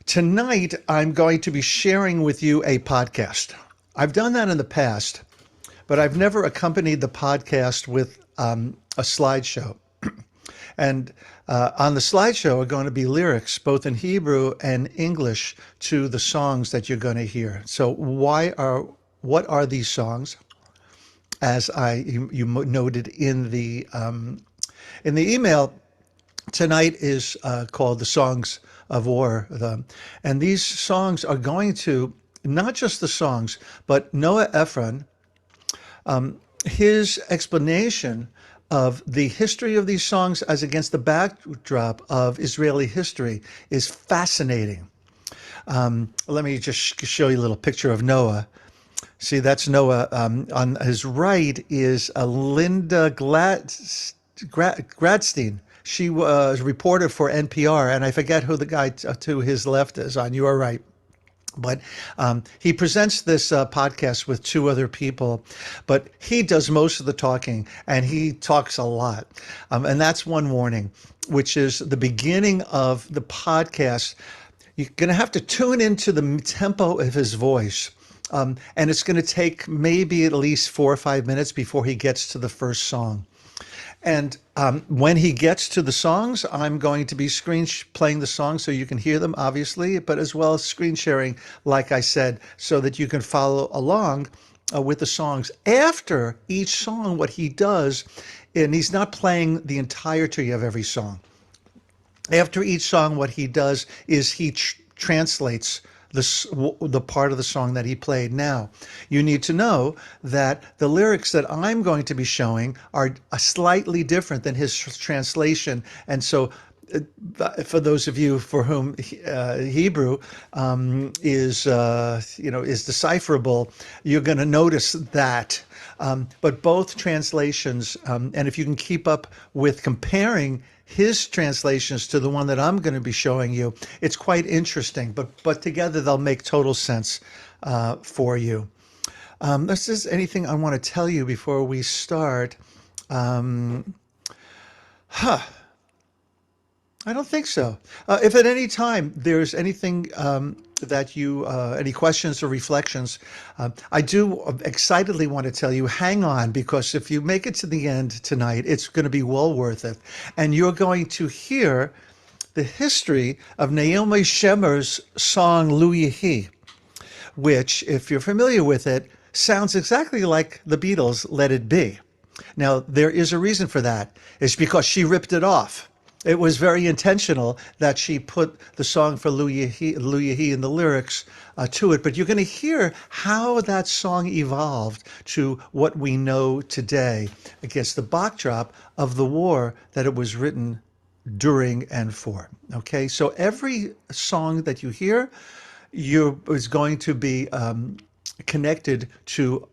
Tonight, I'm going to be sharing with you a podcast. I've done that in the past, but I've never accompanied the podcast with a slideshow. And on the slideshow are going to be lyrics, both in Hebrew and English, to the songs that you're going to hear. So what are these songs? As you noted in the email, tonight is called the Songs of War. And these songs are going to, not just the songs, but Noah Efron, his explanation of the history of these songs as against the backdrop of Israeli history is fascinating. Let me just show you a little picture of Noah. See, that's Noah. On his right is Linda Gradstein. She was a reporter for NPR, and I forget who the guy to his left is on your right. But he presents this podcast with two other people, but he does most of the talking, and he talks a lot. And that's one warning, which is the beginning of the podcast. You're going to have to tune into the tempo of his voice. And it's going to take maybe at least 4 or 5 minutes before he gets to the first song. And when he gets to the songs, I'm going to be playing the songs so you can hear them, obviously, but as well as screen sharing, like I said, so that you can follow along with the songs. After each song, what he does, and he's not playing the entirety of every song. After each song, what he does is he translates the part of the song that he played. Now, you need to know that the lyrics that I'm going to be showing are slightly different than his translation. And so for those of you for whom Hebrew is decipherable, you're going to notice that. But both translations, and if you can keep up with comparing his translations to the one that I'm going to be showing you, it's quite interesting. But together they'll make total sense for you. This is anything I want to tell you before we start. I don't think so. If at any time there's anything that you, any questions or reflections, I do excitedly want to tell you, hang on, because if you make it to the end tonight, it's going to be well worth it. And you're going to hear the history of Naomi Shemer's song, Lu Yehi, which, if you're familiar with it, sounds exactly like the Beatles' Let It Be. Now, there is a reason for that. It's because she ripped it off. It was very intentional that she put the song for Lu Yehi in the lyrics to it. But you're going to hear how that song evolved to what we know today against the backdrop of the war that it was written during and for. Okay, so every song that you hear is going to be connected to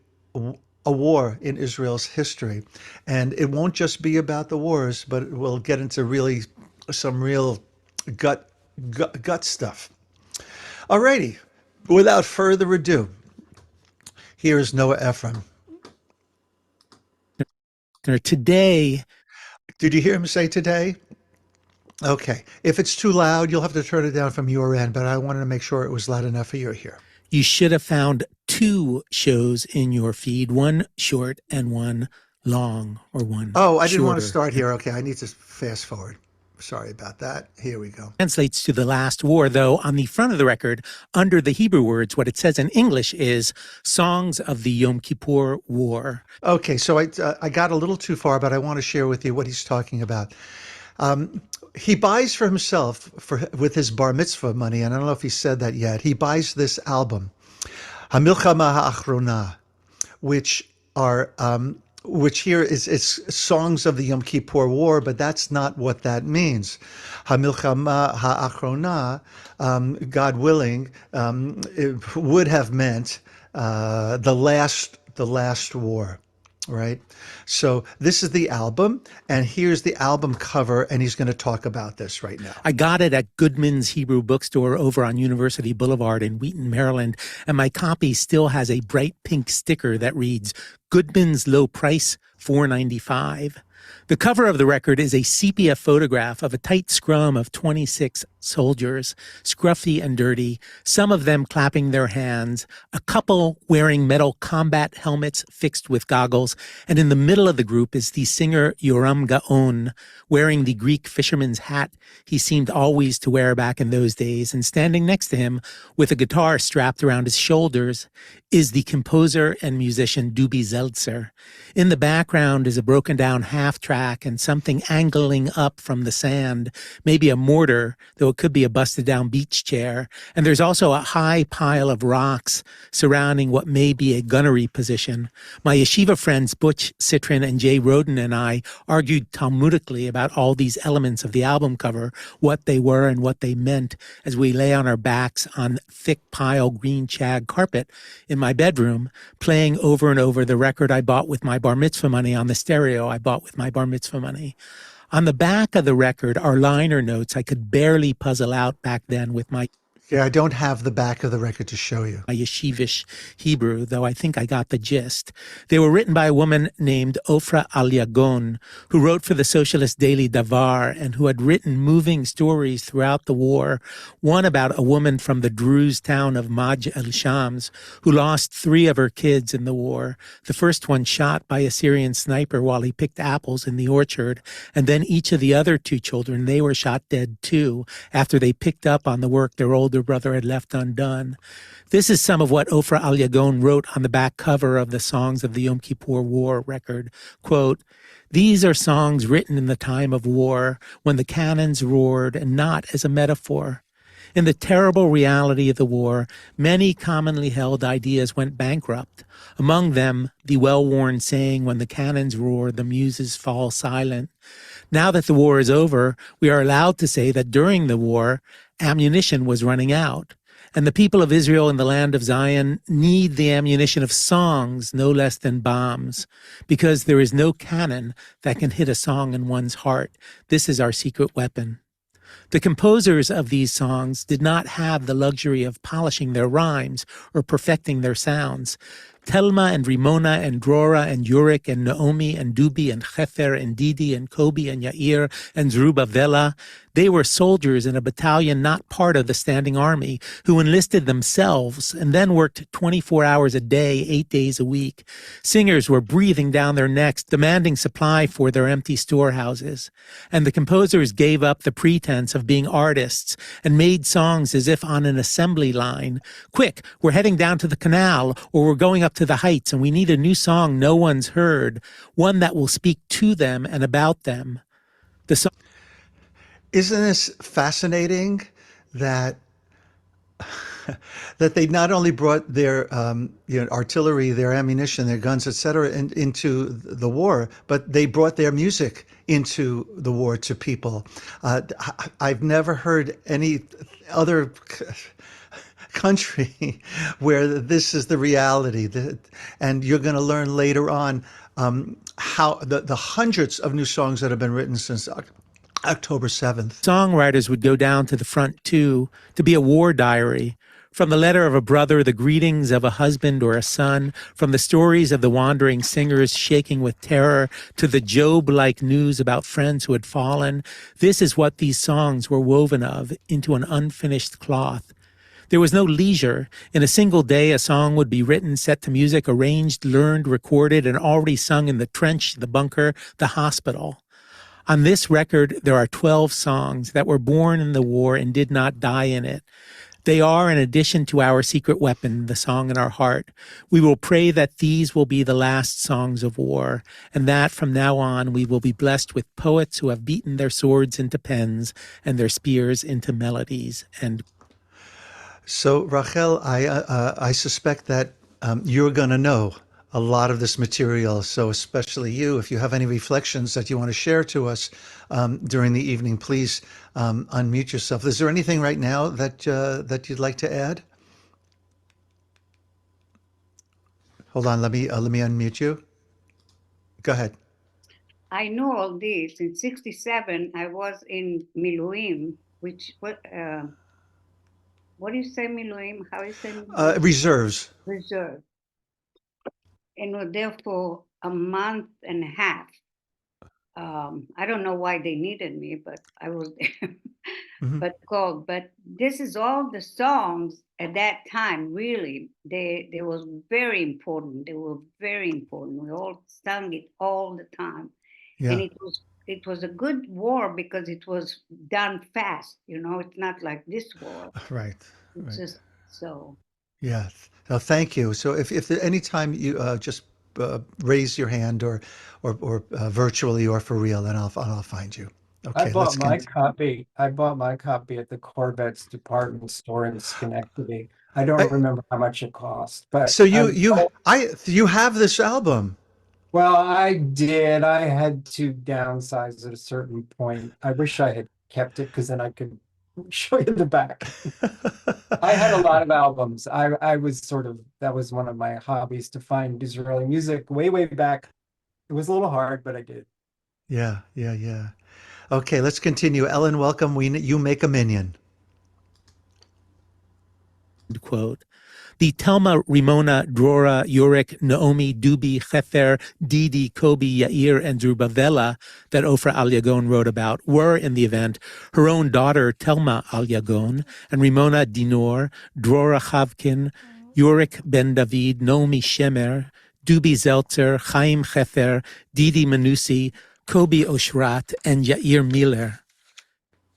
a war in Israel's history. And it won't just be about the wars, but we'll get into some real gut stuff. Alrighty, without further ado, here's Noah Efron. Today. Did you hear him say today? Okay. If it's too loud, you'll have to turn it down from your end, but I wanted to make sure it was loud enough for your ear. You should have found 2 shows in your feed, one short and one long, or one Oh, I didn't shorter. want to start here. Okay, I need to fast forward. Sorry about that. Here we go. Translates to the last war, though on the front of the record, under the Hebrew words, what it says in English is Songs of the Yom Kippur War. Okay, so I got a little too far, but I want to share with you what he's talking about. He buys for himself, with his bar mitzvah money, and I don't know if he said that yet, he buys this album, Hamilchama Ha'achrona, which here is songs of the Yom Kippur War, but that's not what that means. Hamilchama Ha'achrona, God willing, it would have meant the last war. Right? So this is the album, and here's the album cover, and he's going to talk about this right now. I got it at Goodman's Hebrew Bookstore over on University Boulevard in Wheaton, Maryland, and my copy still has a bright pink sticker that reads, Goodman's low price, $4.95. The cover of the record is a sepia photograph of a tight scrum of 26 soldiers, scruffy and dirty, some of them clapping their hands, a couple wearing metal combat helmets fixed with goggles, and in the middle of the group is the singer Yoram Gaon, wearing the Greek fisherman's hat he seemed always to wear back in those days, and standing next to him with a guitar strapped around his shoulders is the composer and musician Dubi Zeltzer. In the background is a broken down half track and something angling up from the sand, maybe a mortar, though it could be a busted down beach chair. And there's also a high pile of rocks surrounding what may be a gunnery position. My yeshiva friends Butch Citrin and Jay Roden and I argued Talmudically about all these elements of the album cover, what they were and what they meant, as we lay on our backs on thick pile green shag carpet in my bedroom, playing over and over the record I bought with my bar mitzvah money on the stereo I bought with my bar mitzvah money. On the back of the record are liner notes I could barely puzzle out back then with my Yeah, I don't have the back of the record to show you. yeshivish Hebrew, though I think I got the gist. They were written by a woman named Ofra Al-Yagon, who wrote for the socialist daily Davar and who had written moving stories throughout the war, one about a woman from the Druze town of Maj el-Shams who lost 3 of her kids in the war, the first one shot by a Syrian sniper while he picked apples in the orchard, and then each of the other 2 children, they were shot dead too, after they picked up on the work their older brother had left undone. This is some of what Ofra Al-Yagon wrote on the back cover of the Songs of the Yom Kippur War record. Quote, "These are songs written in the time of war, when the cannons roared, and not as a metaphor. In the terrible reality of the war, many commonly held ideas went bankrupt. Among them, the well-worn saying, when the cannons roar, the muses fall silent. Now that the war is over, we are allowed to say that during the war, ammunition was running out. And the people of Israel in the land of Zion need the ammunition of songs no less than bombs, because there is no cannon that can hit a song in one's heart. This is our secret weapon." The composers of these songs did not have the luxury of polishing their rhymes or perfecting their sounds. Telma and Rimona and Drora and Yurik and Naomi and Dubi and Chefer and Didi and Kobi and Yair and Zerubbabella, they were soldiers in a battalion not part of the standing army who enlisted themselves and then worked 24 hours a day, 8 days a week. Singers were breathing down their necks, demanding supply for their empty storehouses. And the composers gave up the pretense of being artists and made songs as if on an assembly line. Quick, we're heading down to the canal, or we're going up to the heights, and we need a new song no one's heard, one that will speak to them and about them. The song Isn't this fascinating that that they not only brought their artillery, their ammunition, their guns, etc., into the war, but they brought their music into the war to people. I've never heard any other country where this is the reality. And you're going to learn later on how the hundreds of new songs that have been written since October 7th. songwriters would go down to the front too, to be a war diary. From the letter of a brother, the greetings of a husband or a son, from the stories of the wandering singers shaking with terror, to the Job-like news about friends who had fallen, this is what these songs were woven of, into an unfinished cloth. There was no leisure. In a single day, a song would be written, set to music, arranged, learned, recorded, and already sung in the trench, the bunker, the hospital. On this record, there are 12 songs that were born in the war and did not die in it. They are an addition to our secret weapon, the song in our heart. We will pray that these will be the last songs of war, and that from now on we will be blessed with poets who have beaten their swords into pens and their spears into melodies. And So, Rachel, I suspect that you're going to know a lot of this material. So, especially you, if you have any reflections that you want to share to us during the evening, please unmute yourself. Is there anything right now that you'd like to add? Hold on, let me unmute you. Go ahead. I know all this. In '67, I was in Miluim, which what do you say, Miluim? How you say Miluim? Reserves. Reserve. And was there for a month and a half. I don't know why they needed me, but I was there. Mhm. But this is all the songs at that time. Really, they was very important. They were very important. We all sung it all the time, and Yeah. it was a good war because it was done fast. It's not like this war. Right. It's Right. just so. Yeah. Thank you. So if there, any time you just raise your hand or virtually or for real, then I'll find you. I Okay. bought Let's my continue. copy. I bought my copy at the Corvettes department store in Schenectady. I don't remember how much it cost, but So you have this album. well, I did. I had to downsize at a certain point. I wish I had kept it because then I could show you the back. I had a lot of albums. I was that was one of my hobbies to find Israeli music way, way back. It was a little hard, but I did. Yeah, yeah, yeah. Okay, let's continue. Ellen, welcome. You make a minion. Quote. The Telma, Rimona, Drora, Yurik, Naomi, Dubi, Hefer, Didi, Kobi, Yair, and Zerubbabella that Ofra Al-Yagon wrote about were, in the event, her own daughter Telma Al-Yagon and Rimona Dinor, Drora Chavkin, Yurik ben David, Naomi Shemer, Dubi Zeltzer, Chaim Hefer, Didi Manusi, Kobi Oshrat, and Yair Miller.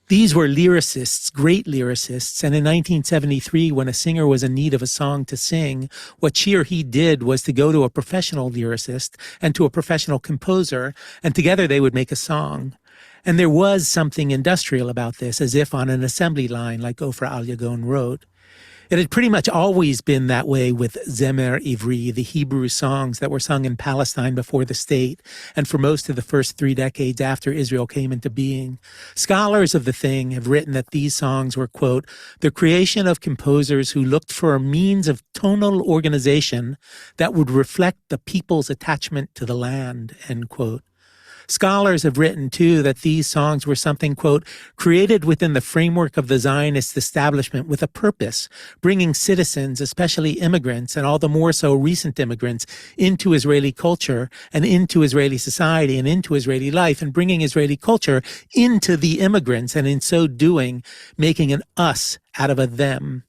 These were lyricists, great lyricists, and in 1973, when a singer was in need of a song to sing, what she or he did was to go to a professional lyricist and to a professional composer, and together they would make a song. And there was something industrial about this, as if on an assembly line, like Ofra Al-Yagon wrote. It had pretty much always been that way with Zemer Ivri, the Hebrew songs that were sung in Palestine before the state, and for most of the first 3 decades after Israel came into being. Scholars of the thing have written that these songs were, quote, the creation of composers who looked for a means of tonal organization that would reflect the people's attachment to the land, end quote. Scholars have written, too, that these songs were something, quote, created within the framework of the Zionist establishment with a purpose, bringing citizens, especially immigrants, and all the more so recent immigrants, into Israeli culture and into Israeli society and into Israeli life, and bringing Israeli culture into the immigrants, and in so doing, making an us out of a them.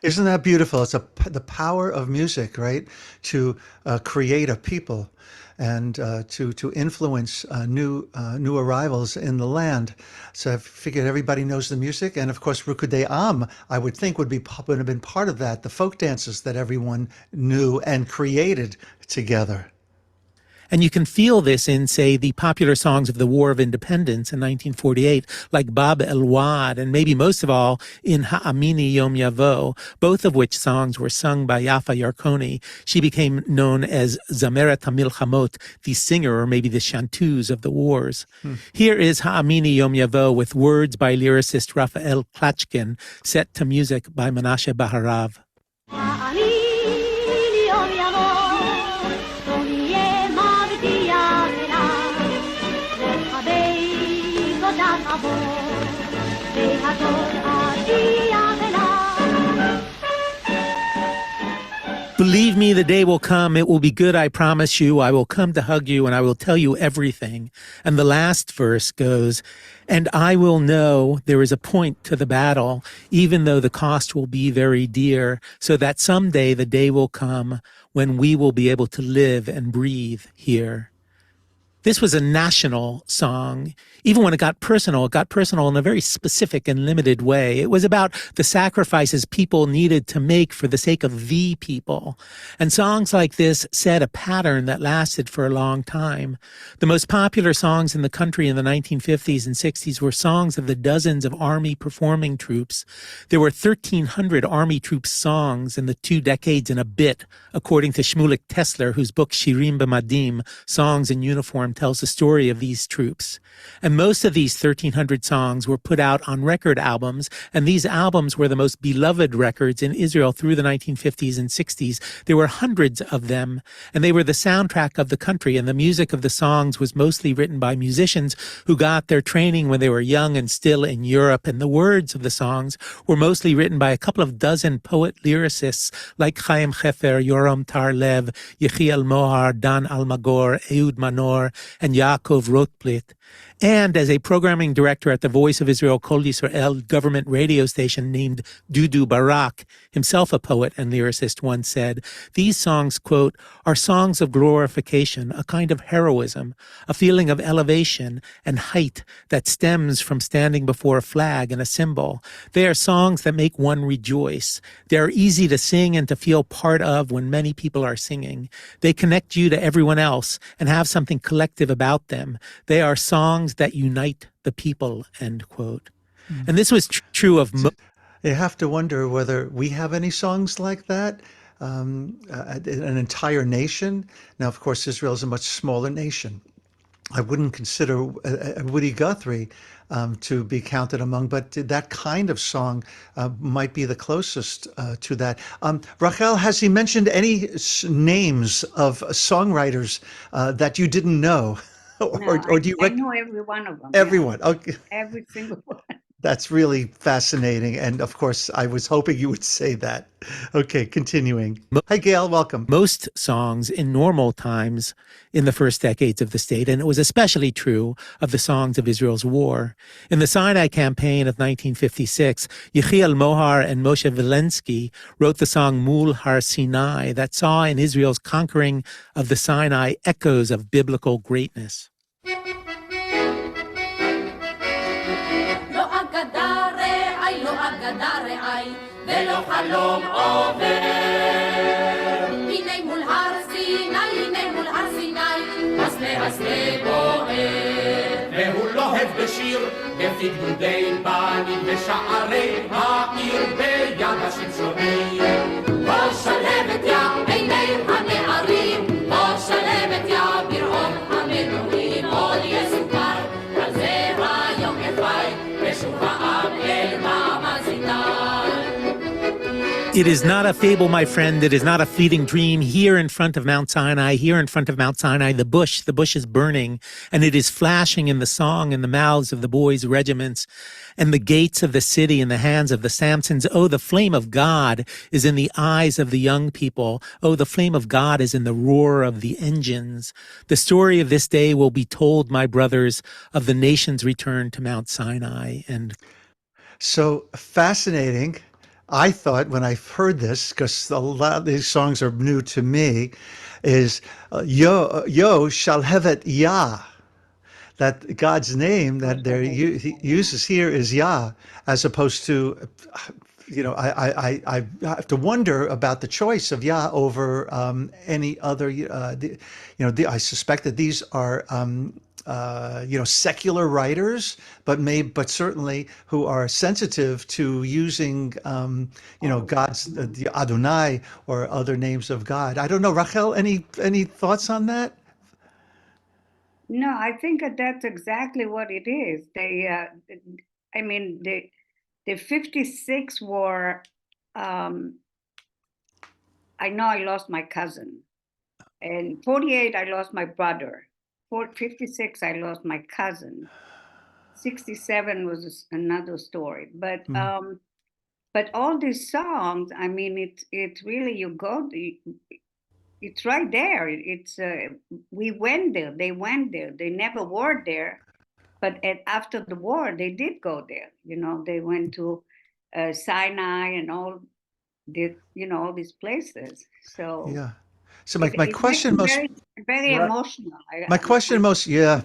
Isn't that beautiful? It's the power of music, right? To create a people and to influence new arrivals in the land. So I figured everybody knows the music, and of course, Rukudei Am, I would think would have been part of that. The folk dances that everyone knew and created together. And you can feel this in, say, the popular songs of the War of Independence in 1948, like Bab El Wad, and maybe most of all in Ha'amini Yom Yavo, both of which songs were sung by Yafa Yarkoni. She became known as Zameret HaMilchamot, the singer or maybe the chanteuse of the wars. Here is Ha'amini Yom Yavo with words by lyricist Raphael Klatchkin, set to music by Menashe Baharav. Believe me, the day will come. It will be good, I promise you. I will come to hug you and I will tell you everything. And the last verse goes, and I will know there is a point to the battle, even though the cost will be very dear, so that someday the day will come when we will be able to live and breathe here. This was a national song. Even when it got personal in a very specific and limited way. It was about the sacrifices people needed to make for the sake of the people. And songs like this set a pattern that lasted for a long time. The most popular songs in the country in the 1950s and 60s were songs of the dozens of army performing troops. There were 1,300 army troops songs in the 2 decades and a bit, according to Shmulik Tesler, whose book Shirim B'Madim, Songs in Uniform, tells the story of these troops. And most of these 1,300 songs were put out on record albums, and these albums were the most beloved records in Israel through the 1950s and 60s. There were hundreds of them, and they were the soundtrack of the country, and the music of the songs was mostly written by musicians who got their training when they were young and still in Europe, and the words of the songs were mostly written by a couple of dozen poet-lyricists like Chaim Hefer, Yoram Tarlev, Yechiel Mohar, Dan Almagor, Ehud Manor, and Yaakov Rotblit. And as a programming director at the Voice of Israel Kol Yisrael government radio station named Dudu Barak, himself a poet and lyricist, once said, these songs, quote, are songs of glorification, a kind of heroism, a feeling of elevation and height that stems from standing before a flag and a symbol. They are songs that make one rejoice. They are easy to sing and to feel part of when many people are singing. They connect you to everyone else and have something collective about them. They are songs that unite the people, end quote. And this was true of You have to wonder whether we have any songs like that, an entire nation. Now, of course, Israel is a much smaller nation. I wouldn't consider Woody Guthrie to be counted among, but that kind of song might be the closest to that. Rachel, has he mentioned any names of songwriters that you didn't know? Or do you I know every one of them. everyone? Okay. Every single one. That's really fascinating. And of course, I was hoping you would say that. Okay, continuing. Hi, Gail, welcome. Most songs in normal times in the first decades of the state, and it was especially true of the songs of Israel's war. In the Sinai campaign of 1956, Yechiel Mohar and Moshe Vilensky wrote the song Mul Har Sinai that saw in Israel's conquering of the Sinai echoes of biblical greatness. ולא חלום עובר הנה מול הר סיני, הנה מול הר סיני הסנה הסנה בוער והוא לוהב בשיר בפי גדודי בנים בשערי העיר ביד השמשונים בוא שלבת יא עיני הנערים בוא שלבת יא ברעום המנועים עוד יסופר על זה היום יחי ושוב העם אל מעמד סיני. It is not a fable, my friend. It is not a fleeting dream. Here in front of Mount Sinai, the bush is burning, and it is flashing in the song in the mouths of the boys' regiments, and the gates of the city in the hands of the Samsons. Oh, the flame of God is in the eyes of the young people. Oh, the flame of God is in the roar of the engines. The story of this day will be told, my brothers, of the nation's return to Mount Sinai. And so fascinating. I thought when I heard this, because a lot of these songs are new to me, is Yo Shalhevet Yah. That God's name that he uses here is Yah, as opposed to, I have to wonder about the choice of Yah over any other. I suspect that these are. Secular writers, but certainly who are sensitive to using, God's the Adonai or other names of God. I don't know, Rachel. Any thoughts on that? No, I think that's exactly what it is. The 56 war. I know I lost my cousin, and 48 I lost my brother. 56, I lost my cousin. 67 was another story. But all these songs, I mean, it's really it's right there. It's we went there. They went there. They never were there, but after the war, they did go there. They went to Sinai and all these places. So yeah. So my question most very emotional. My question most yeah,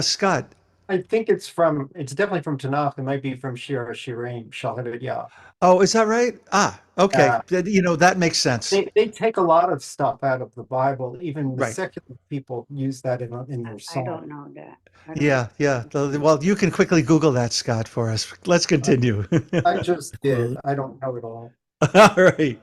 Scott. I think it's definitely from Tanakh. It might be from Shir HaShirim, Shalhevet Yah. Oh, is that right? Okay. That makes sense. They take a lot of stuff out of the Bible. Even the Right. secular people use that in their song. I don't know that. Yeah. Well, you can quickly Google that, Scott, for us. Let's continue. I just did. I don't know it all. All right.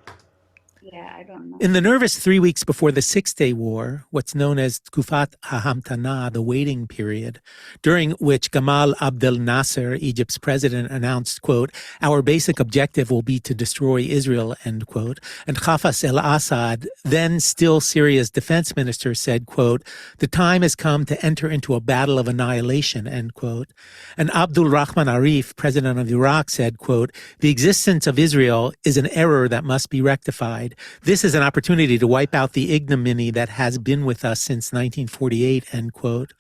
Yeah, I don't know. in the nervous 3 weeks before the Six-Day War, what's known as Tkufat HaHamtana, the waiting period, during which Gamal Abdel Nasser, Egypt's president, announced, quote, "Our basic objective will be to destroy Israel," end quote. And Hafez el-Assad, then still Syria's defense minister, said, quote, "The time has come to enter into a battle of annihilation," end quote. And Abdul Rahman Arif, president of Iraq, said, quote, "The existence of Israel is an error that must be rectified. died. This is an opportunity to wipe out the ignominy that has been with us since 1948, end quote.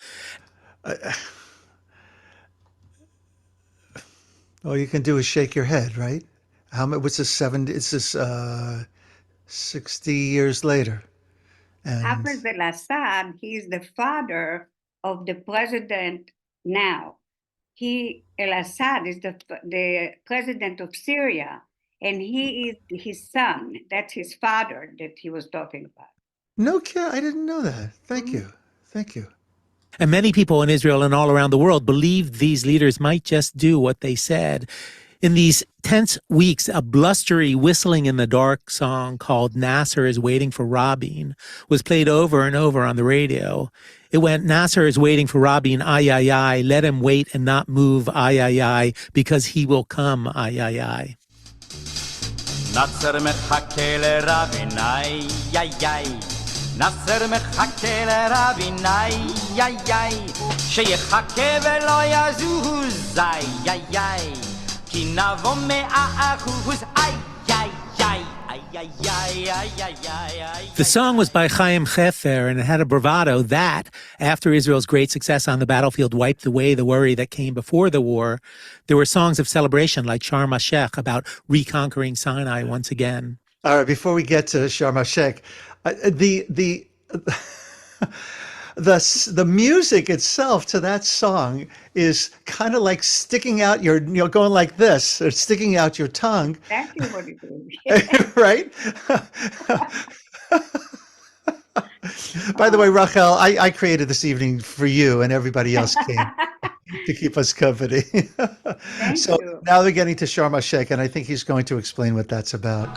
All you can do is shake your head, right? How much? What's this? 70? It's this 60 years later, and Hafez al-Assad, he is the father of the president now. Al-Assad is the president of Syria, and he is his son. That's his father that he was talking about. no kid, I didn't know that. Thank you, thank you. And many people in Israel and all around the world believed these leaders might just do what they said. In these tense weeks, a blustery whistling in the dark song called Nasser is Waiting for Rabin was played over and over on the radio. It went, Nasser is waiting for Rabin, ay, ay, ay, let him wait and not move, ay, ay, ay, because he will come, ay, ay, ay. נאצר מחכה לרבין, איי, איי, איי. נאצר מחכה לרבין, איי, איי, איי. שיחכה ולא יזוז, איי, איי, איי. כי נבוא 100%, איי, איי, איי. The song was by Chaim Hefer, and it had a bravado that, after Israel's great success on the battlefield wiped away the worry that came before the war, there were songs of celebration like Sharm el-Sheikh about reconquering Sinai once again. All right, before we get to Sharm el-Sheikh, the music itself to that song is kind of like sticking out your, going like this, or sticking out your tongue. Exactly what it is. Right? By the way, Rachel, I created this evening for you, and everybody else came to keep us company. So you. now they're getting to Sharm el-Sheikh, and I think he's going to explain what that's about.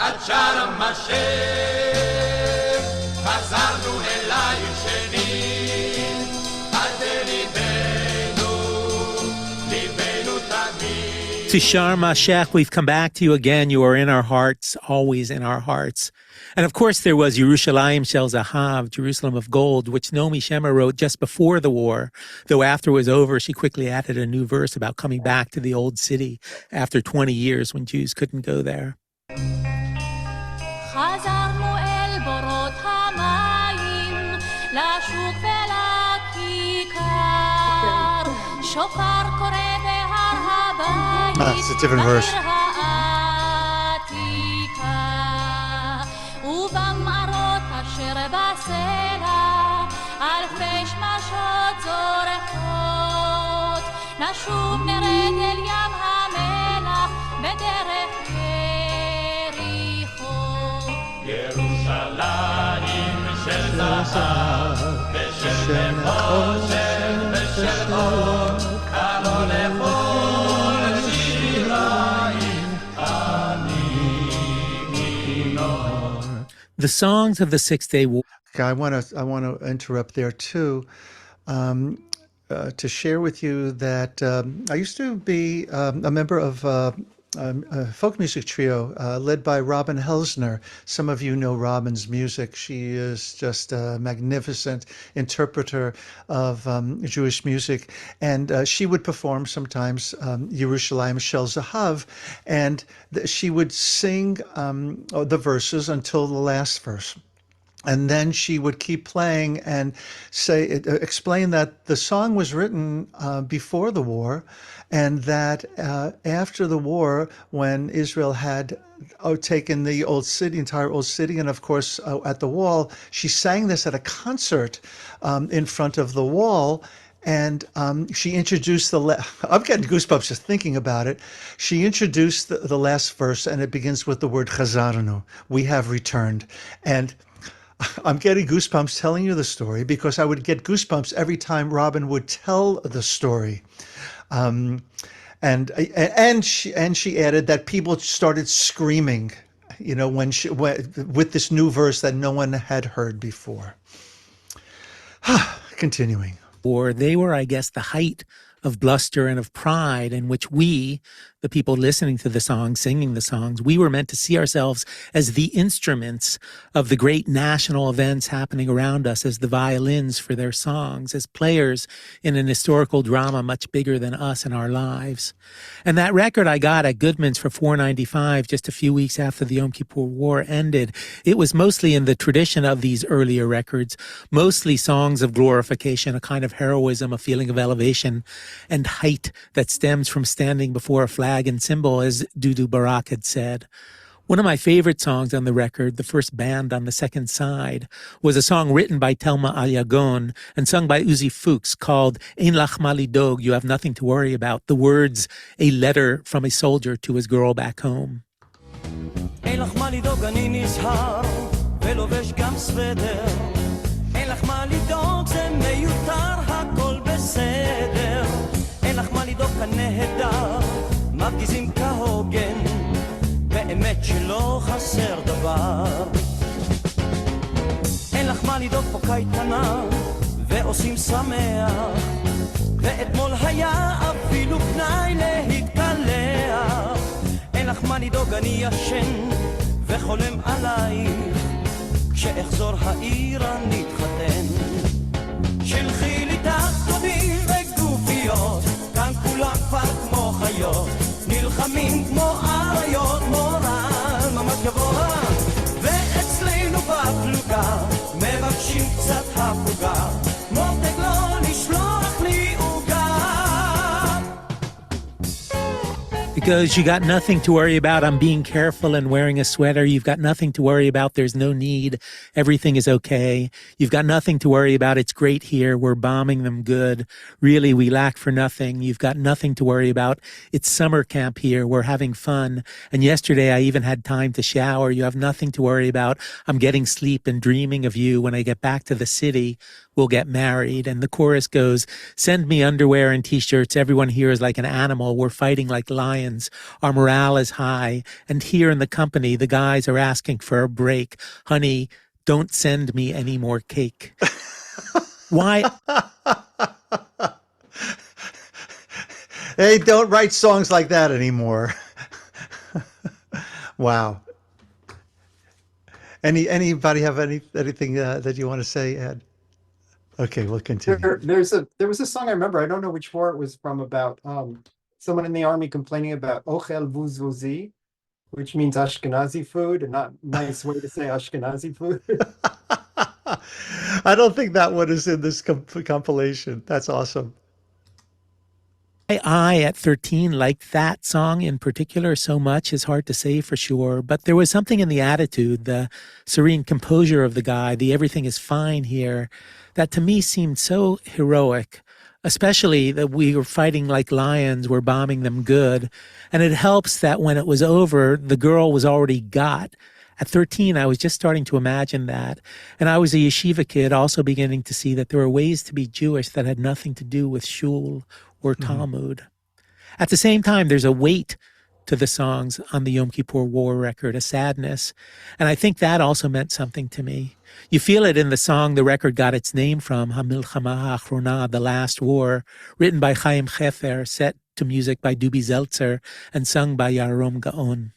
To Sharm el-Sheikh, we've come back to you again. You are in our hearts, always in our hearts. And of course, there was Yerushalayim Shel Zahav, Jerusalem of Gold, which Naomi Shemer wrote just before the war. Though after it was over, she quickly added a new verse about coming back to the old city after 20 years when Jews couldn't go there. It's a different verse. The songs of the Six-Day War. Okay, I want to interrupt there too, to share with you that I used to be a member of a folk music trio led by Robin Helsner. Some of you know Robin's music. She is just a magnificent interpreter of Jewish music, and she would perform sometimes Yerushalayim Shel Zahav, and she would sing the verses until the last verse. And then she would keep playing and explain that the song was written before the war, and that after the war, when Israel had taken the old city, entire old city, and of course at the wall, she sang this at a concert in front of the wall. And she introduced I'm getting goosebumps just thinking about it. She introduced the last verse, and it begins with the word chazarnu, we have returned. And I'm getting goosebumps telling you the story because I would get goosebumps every time Robin would tell the story. And she added that people started screaming, with this new verse that no one had heard before. Continuing. Or they were, I guess, the height of bluster and of pride, in which we, the people listening to the songs, singing the songs, we were meant to see ourselves as the instruments of the great national events happening around us, as the violins for their songs, as players in an historical drama much bigger than us and our lives. And that record I got at Goodman's for $4.95 just a few weeks after the Yom Kippur War ended, it was mostly in the tradition of these earlier records, mostly songs of glorification, a kind of heroism, a feeling of elevation and height that stems from standing before a flag and symbol, as Dudu Barak had said. One of my favorite songs on the record, the first band on the second side, was a song written by Thelma Aliagon and sung by Uzi Fuchs called Ein Lach Ma Lidog, You Have Nothing to Worry About. The words, a letter from a soldier to his girl back home. אין לך מה לדאוג, אני נזהר ולובש גם סוודר. אין לך מה לדאוג, זה מיותר, הכל בסדר. אין לך מה לדאוג, כנהדר, מפגיזים כהוגן, באמת שלא חסר דבר. אין לך מה לדאוג, פה קייטנה ועושים שמח, ואתמול היה אפילו פנאי להתקלח. אין לך מה לדאוג, אני ישן וחולם עלייך, כשאחזור העירה נתחתן. שלחי לי תחתונים וגופיות, כאן כולם כבר כמו חיות, נלחמים כמו אריות, מורל ממש גבוה, ואצלנו בפלוגה מבקשים קצת הפוגה, מותק לא לשלוח לי עוגה. Because you got nothing to worry about. I'm being careful and wearing a sweater. You've got nothing to worry about. There's no need. Everything is okay. You've got nothing to worry about. It's great here. We're bombing them good. Really, we lack for nothing. You've got nothing to worry about. It's summer camp here. We're having fun. And yesterday I even had time to shower. You have nothing to worry about. I'm getting sleep and dreaming of you. When I get back to the city, we'll get married. And the chorus goes, send me underwear and t-shirts. Everyone here is like an animal. We're fighting like lions. Our morale is high. And here in the company, the guys are asking for a break. Honey, don't send me any more cake. Why? Hey, don't write songs like that anymore. Wow. Anybody have anything that you want to say, Ed? Okay, we'll continue. There was a song I remember, I don't know which war it was from, about someone in the army complaining about ochel vuzuzi, which means Ashkenazi food, and not nice way to say Ashkenazi food. I don't think that one is in this compilation. That's awesome. I, at 13, liked that song in particular so much. It's hard to say for sure, but there was something in the attitude, the serene composure of the guy, the everything is fine here, that to me seemed so heroic, especially that we were fighting like lions, we're bombing them good. And it helps that when it was over, the girl was already got. At 13, I was just starting to imagine that. And I was a yeshiva kid, also beginning to see that there were ways to be Jewish that had nothing to do with shul or Talmud. At the same time, there's a weight to the songs on the Yom Kippur War record, a sadness. And I think that also meant something to me. You feel it in the song the record got its name from, HaMilchama HaAchrona, The Last War, written by Chaim Chefer, set to music by Dubi Zeltzer, and sung by Yarom Gaon.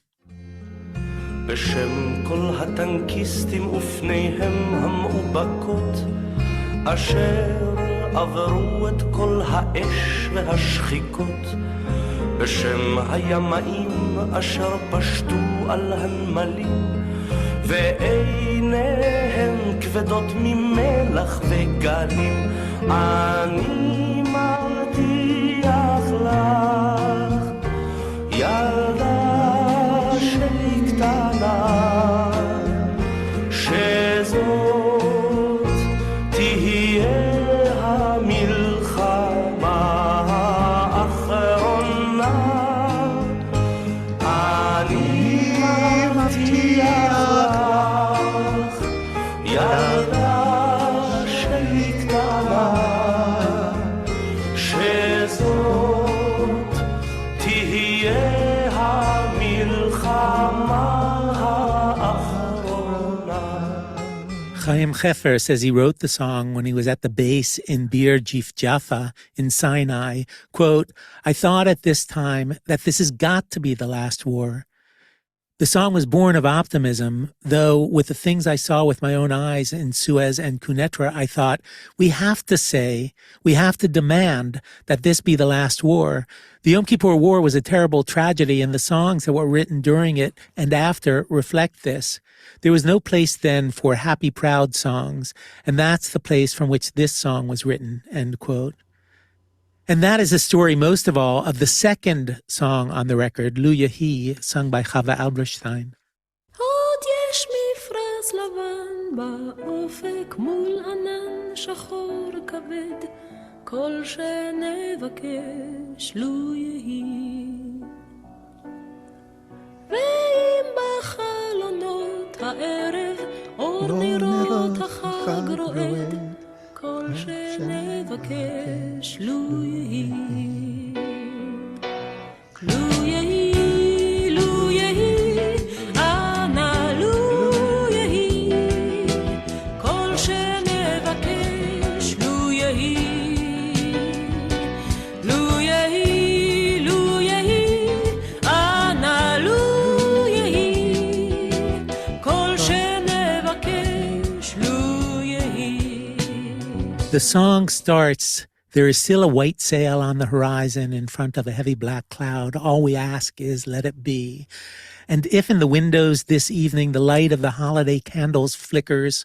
בשם כל הטנקיסטים ופניהם המאובקות, אשר עברו את כל האש והשחיקות, בשם הימאים אשר פשטו על הנמלים, ועיניהם כבדות ממלח וגלים, אני מבטיח לך, ילדה שלי קטנה, שזאת תהיה המלחמה האחרונה. אני מבטיח לך, ילדה שלי קטנה, שזאת תהיה המלחמה האחרונה. Chaim Chefer says he wrote the song when he was at the base in Bir Jaffa in Sinai. Quote, I thought at this time that this has got to be the last war. The song was born of optimism, though with the things I saw with my own eyes in Suez and Quneitra, I thought, we have to demand that this be the last war. The Yom Kippur War was a terrible tragedy, and the songs that were written during it and after reflect this. There was no place then for happy, proud songs, and that's the place from which this song was written, end quote. And that is the story, most of all, of the second song on the record, Lu Yehi, sung by Chava Alberstein. עוד יש מפרש לבן באופק מול ענן שחור כבד, כל שנבקש לו יהי. ואם בחלונות הערב אור נרות החג רועד, כל שנבקש לו יהי. לו יהי, לו יהי, אנא לו יהי, כל שנבקש לו יהי. לו יהי, לו יהי, אנא לו יהי, כל שנבקש לו יהי. The song starts, there is still a white sail on the horizon in front of a heavy black cloud. All we ask is let it be. And if in the windows this evening the light of the holiday candles flickers,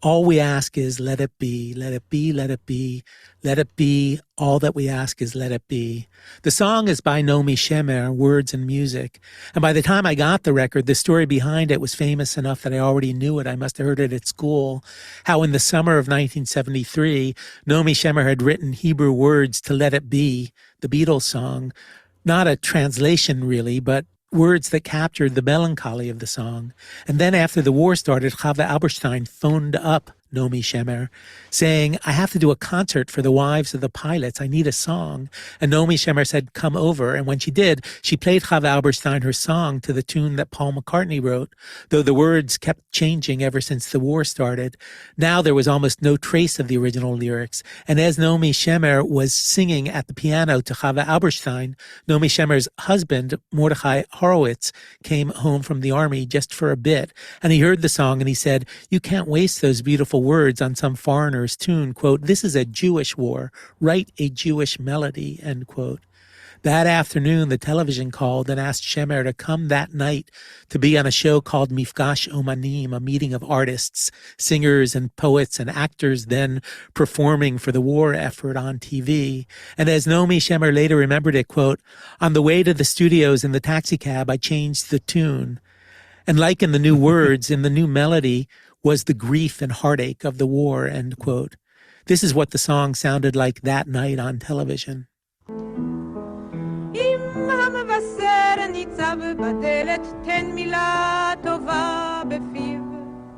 all we ask is let it be, let it be, let it be, let it be. All that we ask is let it be. The song is by Naomi Shemer, words and music. And by the time I got the record, the story behind it was famous enough that I already knew it. I must have heard it at school. How in the summer of 1973, Naomi Shemer had written Hebrew words to Let It Be, the Beatles song. Not a translation really, but words that captured the melancholy of the song. And then after the war started, Chava Alberstein phoned up Naomi Shemer, saying, I have to do a concert for the wives of the pilots. I need a song. And Naomi Shemer said, come over. And when she did, she played Chava Alberstein her song to the tune that Paul McCartney wrote, though the words kept changing ever since the war started. Now there was almost no trace of the original lyrics. And as Naomi Shemer was singing at the piano to Chava Alberstein, Naomi Shemer's husband, Mordechai Horowitz, came home from the army just for a bit. And he heard the song and he said, you can't waste those beautiful words on some foreigner's tune. Quote, this is a Jewish war. Write a Jewish melody, end quote. That afternoon, the television called and asked Shemer to come that night to be on a show called Mifgash Omanim, a meeting of artists, singers and poets and actors then performing for the war effort on TV. And as Naomi Shemer later remembered it, quote, on the way to the studios in the taxicab, I changed the tune. And like in the new words, in the new melody, was the grief and heartache of the war, end quote. This is what the song sounded like that night on television. אם המבשר ניצב בדלת, תן מילה טובה בפיו,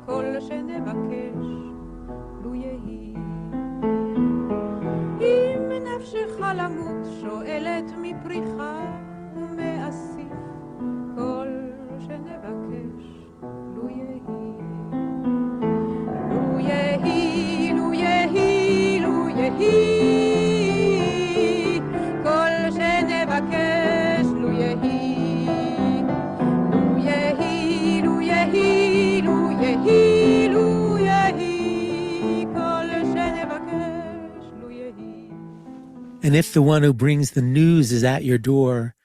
כל שנבקש לו יהי. אם נפשך למות שואלת מפריחה ומאסיף, כל שנבקש לו יהי. לו יהי, לו יהי, לו יהי, כל שנבקש לו יהי. לו יהי, לו יהי, לו יהי, לו יהי, כל שנבקש לו יהי. And if the one who brings the news is at your door,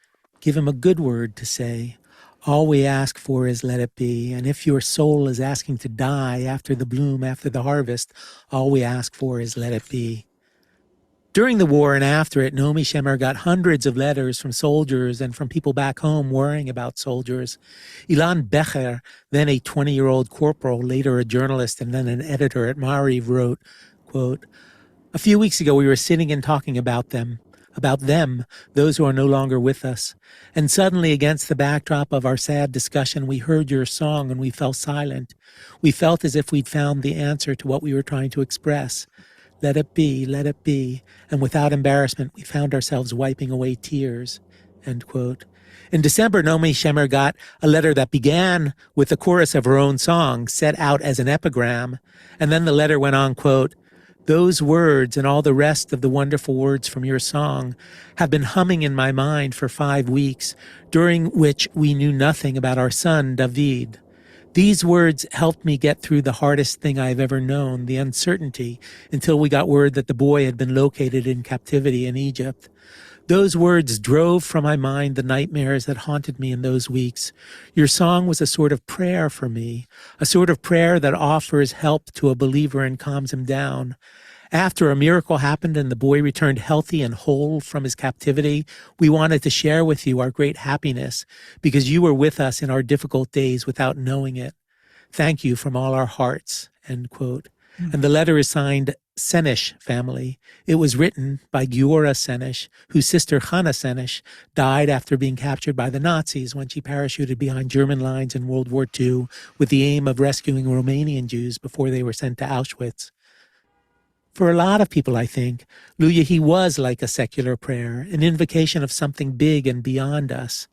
give him a good word to say. All we ask for is let it be. And if your soul is asking to die after the bloom, after the harvest, all we ask for is let it be. During the war and after it, Naomi Shemer got hundreds of letters from soldiers and from people back home worrying about soldiers. Ilan Becher, then a 20-year-old corporal, later a journalist and then an editor at Maariv, wrote, quote, a few weeks ago we were sitting and talking about them, those who are no longer with us. And suddenly, against the backdrop of our sad discussion, we heard your song and we fell silent. We felt as if we'd found the answer to what we were trying to express. Let it be, let it be. And without embarrassment, we found ourselves wiping away tears, end quote. In December, Naomi Shemer got a letter that began with the chorus of her own song, set out as an epigram, and then the letter went on, quote, "Those words and all the rest of the wonderful words from your song have been humming in my mind for 5 weeks, during which we knew nothing about our son, David. These words helped me get through the hardest thing I've ever known, the uncertainty, until we got word that the boy had been located in captivity in Egypt. Those words drove from my mind the nightmares that haunted me in those weeks. Your song was a sort of prayer for me, a sort of prayer that offers help to a believer and calms him down. After a miracle happened and the boy returned healthy and whole from his captivity, we wanted to share with you our great happiness because you were with us in our difficult days without knowing it. Thank you from all our hearts," end quote. And the letter is signed Senesh family. It was written by Giora Senesh, whose sister Hannah Senesh died after being captured by the Nazis when she parachuted behind German lines in World War II with the aim of rescuing Romanian Jews before they were sent to Auschwitz. For a lot of people, I think, Lu Yehi was like a secular prayer, an invocation of something big and beyond us.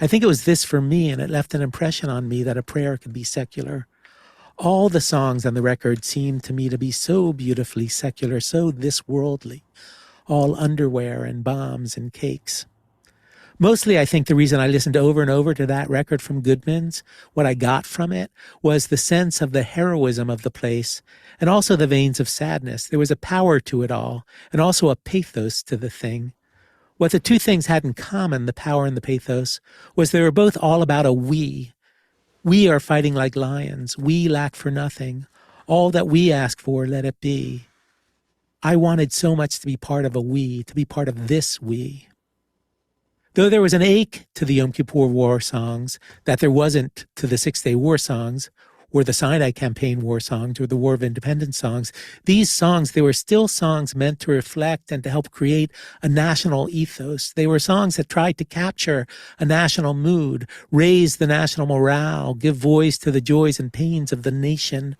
I think it was this for me, and it left an impression on me that a prayer could be secular. All the songs on the record seem to me to be so beautifully secular, so this-worldly, all underwear and bombs and cakes. Mostly, I think the reason I listened over and over to that record from Goodman's, what I got from it, was the sense of the heroism of the place and also the veins of sadness. There was a power to it all and also a pathos to the thing. What the two things had in common, the power and the pathos, was they were both all about a we. We are fighting like lions. We lack for nothing. All that we ask for, let it be. I wanted so much to be part of a we, to be part of this we. Though there was an ache to the Yom Kippur War songs that there wasn't to the Six-Day War songs, or the Sinai Campaign War songs, or the War of Independence songs, these songs, they were still songs meant to reflect and to help create a national ethos. They were songs that tried to capture a national mood, raise the national morale, give voice to the joys and pains of the nation.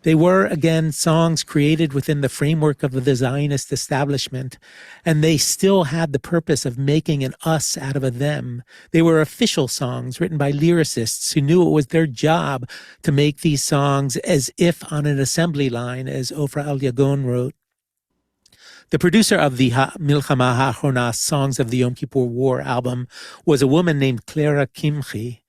They were, again, songs created within the framework of the Zionist establishment, and they still had the purpose of making an us out of a them. They were official songs written by lyricists who knew it was their job to make these songs as if on an assembly line, as Ofra Al-Yagon wrote. The producer of the Milchama Ha'achronah Songs of the Yom Kippur War album was a woman named Clara Kimchi.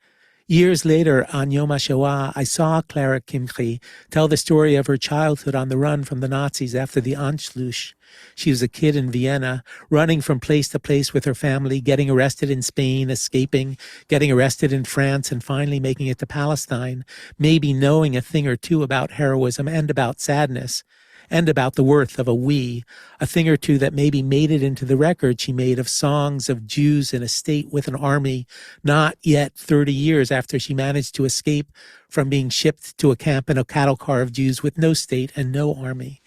Years later, on Yom HaShoah, I saw Clara Kimchi tell the story of her childhood on the run from the Nazis after the Anschluss. She was a kid in Vienna, running from place to place with her family, getting arrested in Spain, escaping, getting arrested in France, and finally making it to Palestine, maybe knowing a thing or two about heroism and about sadness, and about the worth of a we, a thing or two that maybe made it into the record she made of songs of Jews in a state with an army, not yet 30 years after she managed to escape from being shipped to a camp in a cattle car of Jews with no state and no army.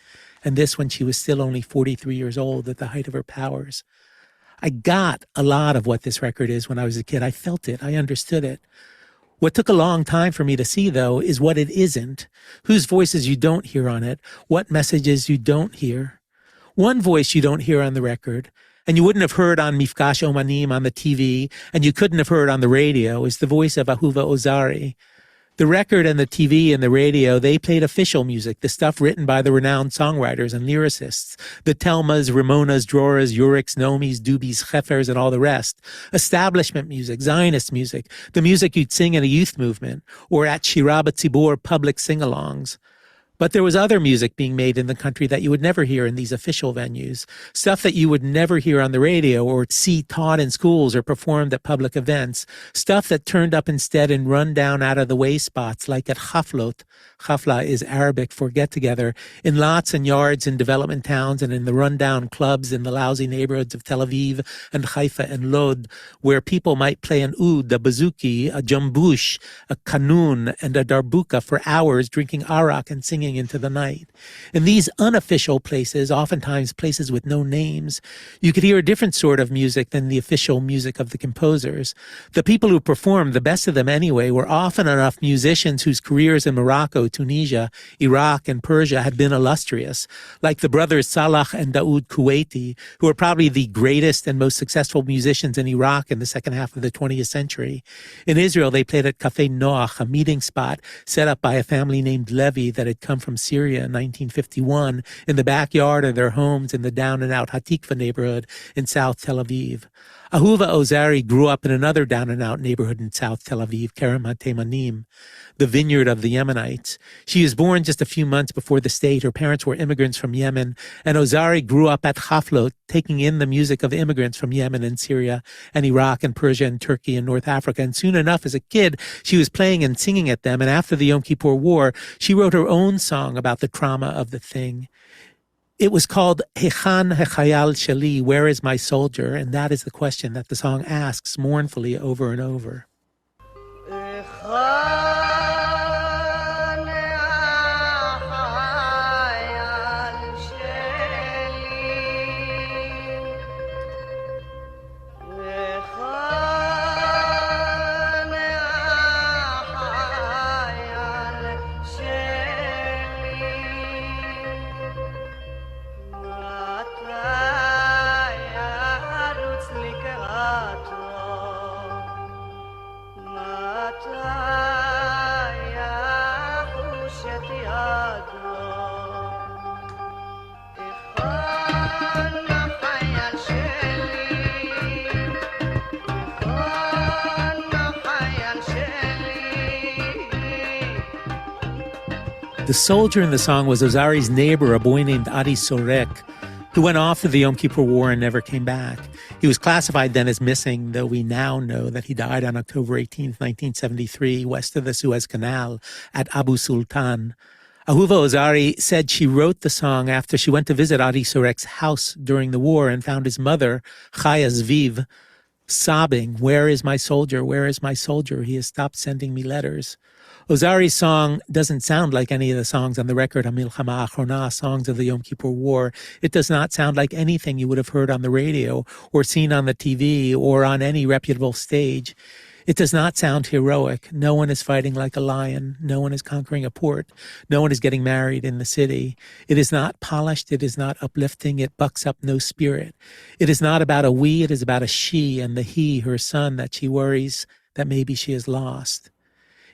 And this when she was still only 43 years old at the height of her powers. I got a lot of what this record is when I was a kid. I felt it. I understood it. What took a long time for me to see, though, is what it isn't, whose voices you don't hear on it, what messages you don't hear. One voice you don't hear on the record, and you wouldn't have heard on Mifkash Omanim on the TV, and you couldn't have heard on the radio, is the voice of Ahuva Ozari. The record and the TV and the radio, they played official music, the stuff written by the renowned songwriters and lyricists, the Telmas, Ramonas, Droras, Uriks, Nomis, Dubis, Chefers, and all the rest. Establishment music, Zionist music, the music you'd sing in a youth movement, or at Shira B'Tzibor public sing-alongs. But there was other music being made in the country that you would never hear in these official venues, stuff that you would never hear on the radio or see taught in schools or performed at public events, stuff that turned up instead in run-down out-of-the-way spots like at Chaflot. Chafla is Arabic for get-together, in lots and yards in development towns and in the run-down clubs in the lousy neighborhoods of Tel Aviv and Haifa and Lod, where people might play an oud, a bouzouki, a jambush, a kanun, and a darbuka for hours drinking arak and singing fading into the night. In these unofficial places, oftentimes places with no names, you could hear a different sort of music than the official music of the composers. The people who performed, the best of them anyway, were often enough musicians whose careers in Morocco, Tunisia, Iraq, and Persia had been illustrious, like the brothers Salah and Daoud Kuwaiti, who were probably the greatest and most successful musicians in Iraq in the second half of the 20th century. In Israel, they played at Café Noach, a meeting spot set up by a family named Levy that had come from Syria in 1951 in the backyard of their homes in the down-and-out Hatikva neighborhood in South Tel Aviv. Ahuva Ozari grew up in another down-and-out neighborhood in South Tel Aviv, Kerem HaTemanim, the vineyard of the Yemenites. She was born just a few months before the state. Her parents were immigrants from Yemen, and Ozari grew up at Chaflot, taking in the music of immigrants from Yemen and Syria and Iraq and Persia and Turkey and North Africa. And soon enough, as a kid, she was playing and singing at them. And after the Yom Kippur War, she wrote her own song about the trauma of the thing. It was called Hechan Hechayal Shali, Where is my soldier? And that is the question that the song asks mournfully over and over. The soldier in the song was Ozari's neighbor, a boy named Adi Sorek, who went off to the Yom Kippur War and never came back. He was classified then as missing, though we now know that he died on October 18, 1973, west of the Suez Canal at Abu Sultan. Ahuva Ozari said she wrote the song after she went to visit Adi Sorek's house during the war and found his mother, Chaya Zviv, sobbing, "Where is my soldier? Where is my soldier? He has stopped sending me letters." Ozari's song doesn't sound like any of the songs on the record, Hamilchama Achrona, songs of the Yom Kippur War. It does not sound like anything you would have heard on the radio or seen on the TV or on any reputable stage. It does not sound heroic. No one is fighting like a lion. No one is conquering a port. No one is getting married in the city. It is not polished. It is not uplifting. It bucks up no spirit. It is not about a we. It is about a she and the he, her son, that she worries that maybe she has lost.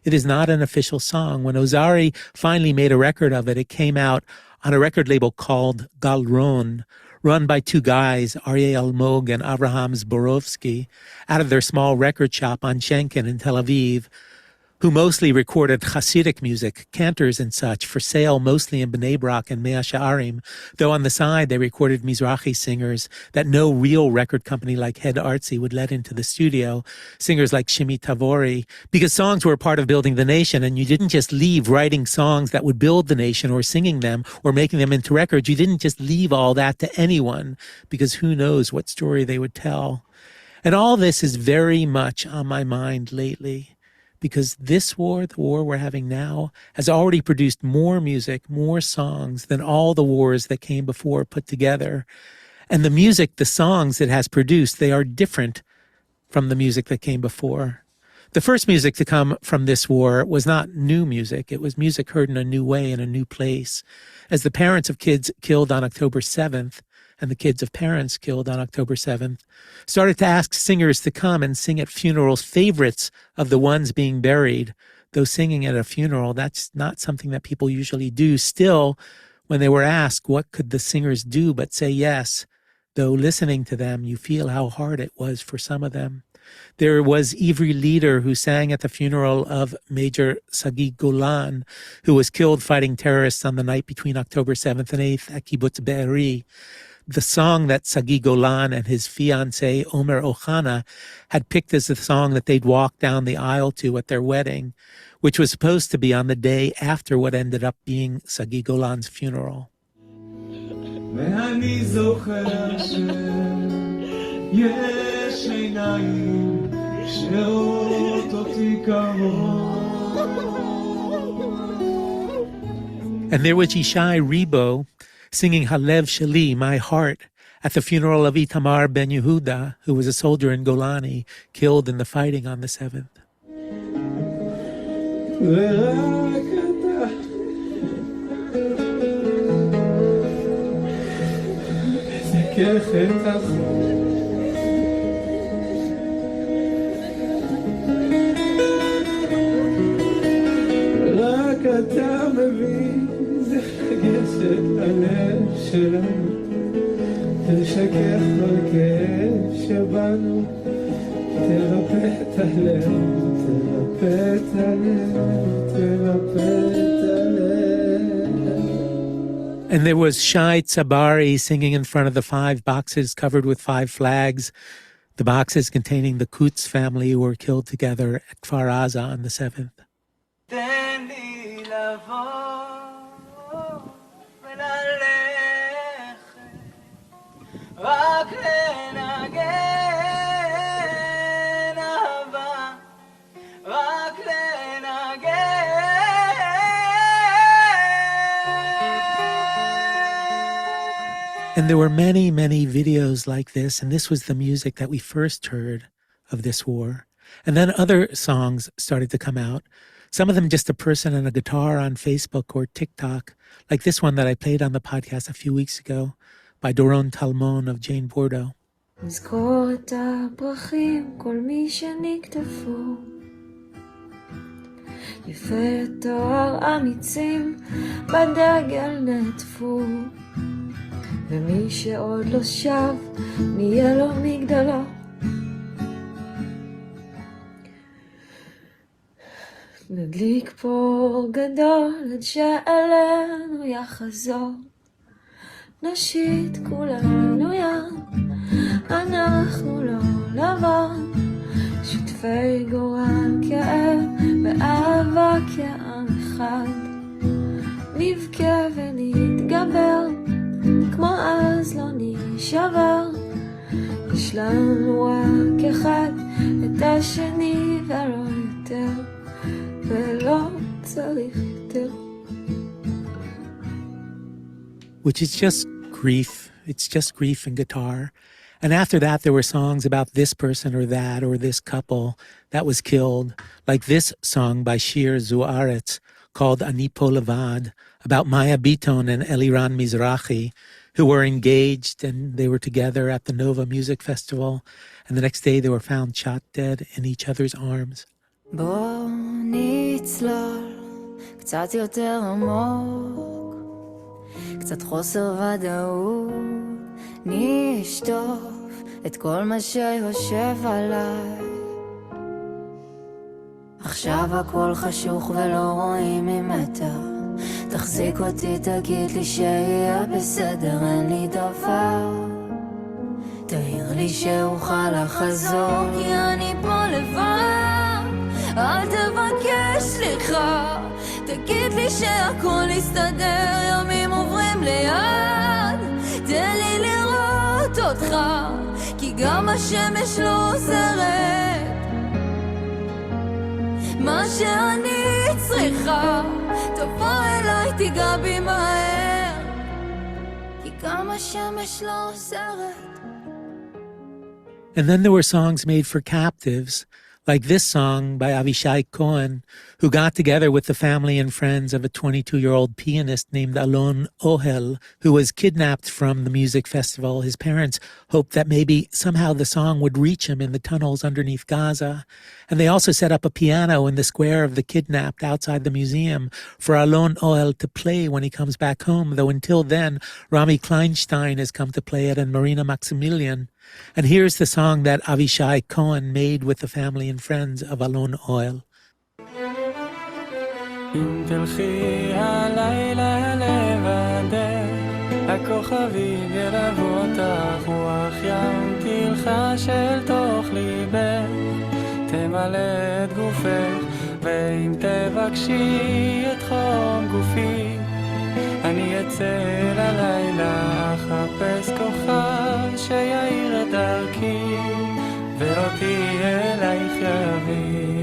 It is not an official song. When Ozari finally made a record of it, it came out on a record label called Galron, run by two guys, Aryeh Almog and Avraham Zborovsky, out of their small record shop on Shenkin in Tel Aviv, who mostly recorded Hasidic music, cantors and such, for sale mostly in Bnei Brak and Mea Sha'arim, though on the side they recorded Mizrahi singers that no real record company like Head Artsy would let into the studio, singers like Shimi Tavori, because songs were a part of building the nation, and you didn't just leave writing songs that would build the nation or singing them or making them into records. You didn't just leave all that to anyone, because who knows what story they would tell. And all this is very much on my mind lately, because this war, the war we're having now, has already produced more music, more songs than all the wars that came before put together. And the music, the songs it has produced, they are different from the music that came before. The first music to come from this war was not new music. It was music heard in a new way, in a new place. As the parents of kids killed on October 7th, and the kids of parents killed on October 7th, started to ask singers to come and sing at funerals favorites of the ones being buried. Though singing at a funeral, that's not something that people usually do. Still, when they were asked what could the singers do but say yes, though listening to them, you feel how hard it was for some of them. There was Ivri Lieder who sang at the funeral of Major Sagi Golan, who was killed fighting terrorists on the night between October 7th and 8th at Kibbutz Be'eri. The song that Sagi Golan and his fiancée Omer Ohana had picked as the song that they'd walk down the aisle to at their wedding, which was supposed to be on the day after what ended up being Sagi Golan's funeral. ואני זוכר שיש עיניים שרואות אותי קרוב And there was Yishai Rebo singing Halev Sheli, My Heart, at the funeral of Itamar Ben Yehuda, who was a soldier in Golani, killed in the fighting on the 7th. ורק אתה מזכך את החור רק אתה מבין זה גשת הלב שלנו תשכך כל כאב שבנו תרפא את הלב תרפא את הלב תרפא את הלב. And there was Shai Tzabari singing in front of the 5 boxes covered with 5 flags, the boxes containing the Kutz family who were killed together at Kfar Aza on the 7th. תן לי לבוא וללכת רק לנגן אהבה רק And there were many, many videos like this, and this was the music that we first heard of this war. And then other songs started to come out. Some of them just a person and a guitar on Facebook or TikTok, like this one that I played on the podcast a few weeks ago by Doron Talmon of Jane Bordeaux. נזכור את הפרחים, כל מי שנקטפו. יפה תואר אמיצים, בדגל נטפו. ומי שעוד לא שב, נהיה לו מגדלו. נדליק פור גדול עד שאלינו יחזור. נשיט כולנו יד, אנחנו לא לבן. שותפי גורל כאב ואהבה כעם אחד. נבכה ונתגבר, כמו אז לא נשבר. יש לנו רק אחד, את השני ולא יותר. ולא צריך יותר. Which is just grief. It's just grief and guitar. And after that, there were songs about this person or that or this couple that was killed, like this song by Shir Zuaretz called Ani Po Levad, about Maya Biton and Eliran Mizrahi, who were engaged and they were together at the Nova Music Festival. And the next day, they were found shot dead in each other's arms. בוא נצלול קצת יותר עמוק, קצת חוסר ודאות, נשטוף את כל מה שיושב עליי. עכשיו הכל חשוך ולא רואים ממטר, תחזיק אותי תגיד לי שיהיה בסדר, אין לי דבר, תעיר לי שאוכל לחזור, כי אני פה לבד. אל תבקש סליחה, תגיד לי שהכל יסתדר, ימים עוברים ליד, תן לי לראות אותך, כי גם השמש לא עוזרת. מה שאני צריכה, תבוא אליי תיגע בי מהר, כי גם השמש לא עוזרת. And then there were songs made for captives, like this song by Avishai Cohen, who got together with the family and friends of a 22-year-old pianist named Alon Ohel, who was kidnapped from the music festival. His parents hoped that maybe somehow the song would reach him in the tunnels underneath Gaza. And they also set up a piano in the square of the kidnapped outside the museum for Alon Ohel to play when he comes back home, though until then, Rami Kleinstein has come to play it and Marina Maximilian. And here's the song that Avishai Cohen made with the family and friends of Alon Ohel. אם תלכי הלילה לבדך, הכוכבים ילוו אותך, רוח ים תלחש אל תוך ליבך, תמלא את גופך, ואם תבקשי את חום גופי, אני אצא ללילה, אחפש כוכב שיעיר את דרכי, ואותי אלייך יביא.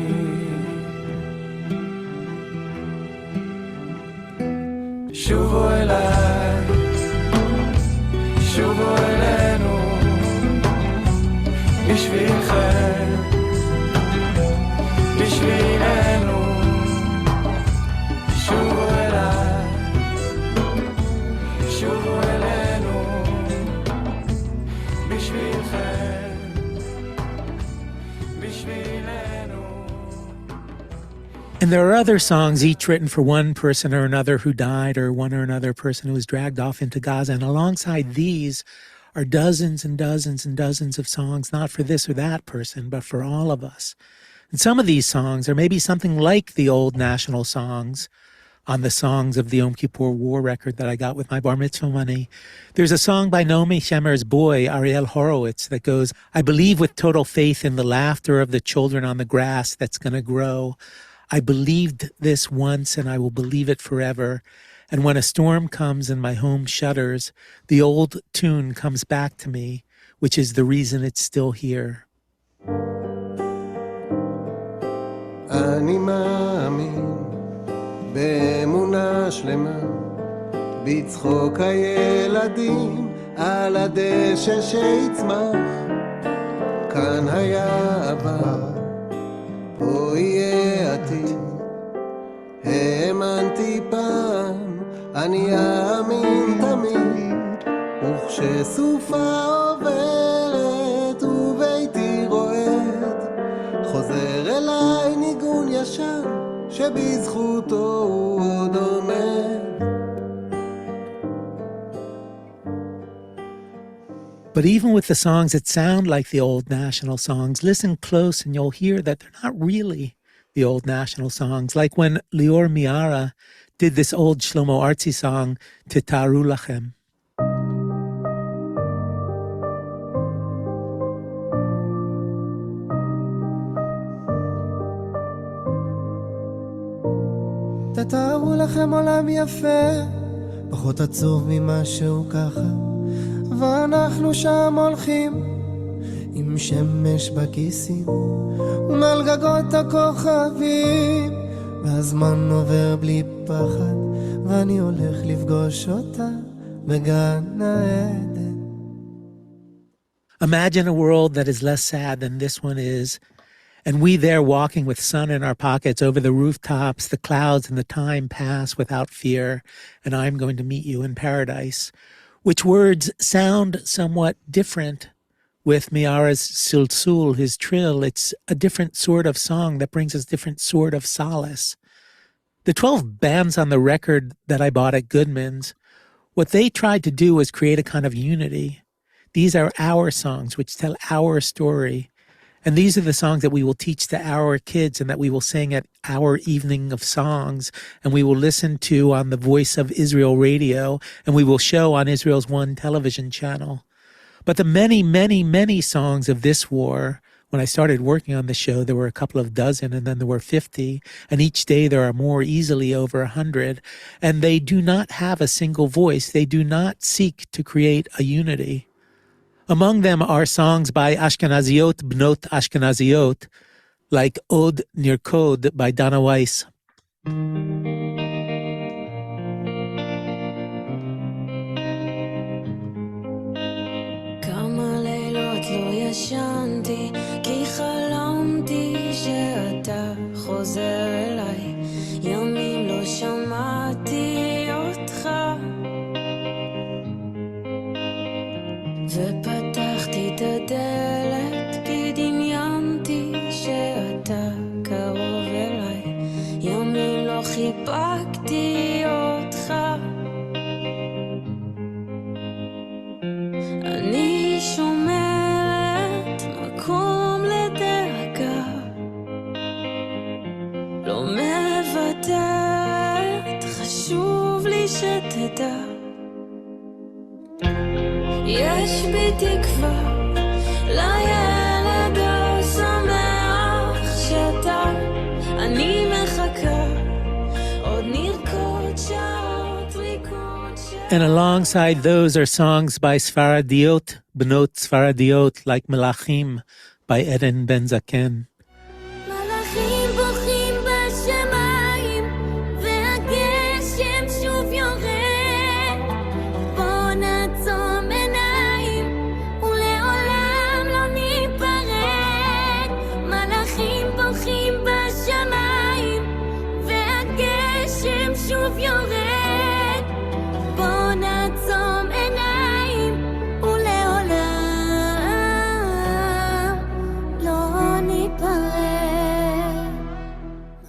שובו אליי, שובו אלינו, בשבילכם, בשבילנו, שובו אליי, שובו אלינו, בשבילכם, בשבילנו. And there are other songs, each written for one person or another who died, or one or another person who was dragged off into Gaza. And alongside these are dozens and dozens and dozens of songs, not for this or that person, but for all of us. And some of these songs are maybe something like the old national songs on the Songs of the Yom Kippur War record that I got with my bar mitzvah money. There's a song by Naomi Shemer's boy, Ariel Horowitz, that goes, I believe with total faith in the laughter of the children on the grass that's going to grow. I believed this once and I will believe it forever. And when a storm comes and my home shudders, the old tune comes back to me, which is the reason it's still here. אני מאמין באמונה שלמה בצחוק הילדים על הדשא שיצמח כאן היה עבר פה יהיה עתיד האמנתי פעם אני אאמין תמיד וכשסופה עוברת וביתי רועד חוזר אליי ניגון ישן שבזכותו הוא עוד עומד. But even with the songs that sound like the old national songs, listen close and you'll hear that they're not really the old national songs. Like when Lior Miara did this old Shlomo Artzi song, Titaru Lachem. תתארו לכם עולם יפה, פחות עצוב ממשהו ככה, ואנחנו שם הולכים, עם שמש בכיסים, ומעל גגות הכוכבים, והזמן עובר בלי פחד, ואני הולך לפגוש אותה בגן העדן. Imagine a world that is less sad than this one is, and we there walking with sun in our pockets over the rooftops, the clouds and the time pass without fear, and I'm going to meet you in paradise. Which words sound somewhat different with Miara's Silsul, his trill. It's a different sort of song that brings us different sort of solace. The 12 bands on the record that I bought at Goodman's, what they tried to do was create a kind of unity. These are our songs which tell our story. And these are the songs that we will teach to our kids and that we will sing at our evening of songs and we will listen to on the Voice of Israel radio and we will show on Israel's One television channel. But the many, many, many songs of this war, when I started working on the show, there were a couple of dozen and then there were 50. And each day there are more, easily over 100. And they do not have a single voice. They do not seek to create a unity. Among them are songs by Ashkenaziot, Bnot Ashkenaziot, like Od Nirkod by Dana Weiss. כמה לילות לא ישנתי, כי חלמתי שאתה חוזר אליי. ימים לא שמעתי אותך. ופתחתי את הדלת כי דמיינתי שאתה קרוב אליי ימים לא חיבקתי אותך אני שומרת מקום לדאגה לא מוותרת חשוב לי שתדע יש בי תקווה לילד השמח שאתה אני מחכה עוד נרקוד שעות ריקוד שעות And alongside those are songs by Sfaradiot, Bnot Sfaradiot, like Melachim by Eden Ben Zaken. מלאכים בוכים בשמיים והגשם שוב יורד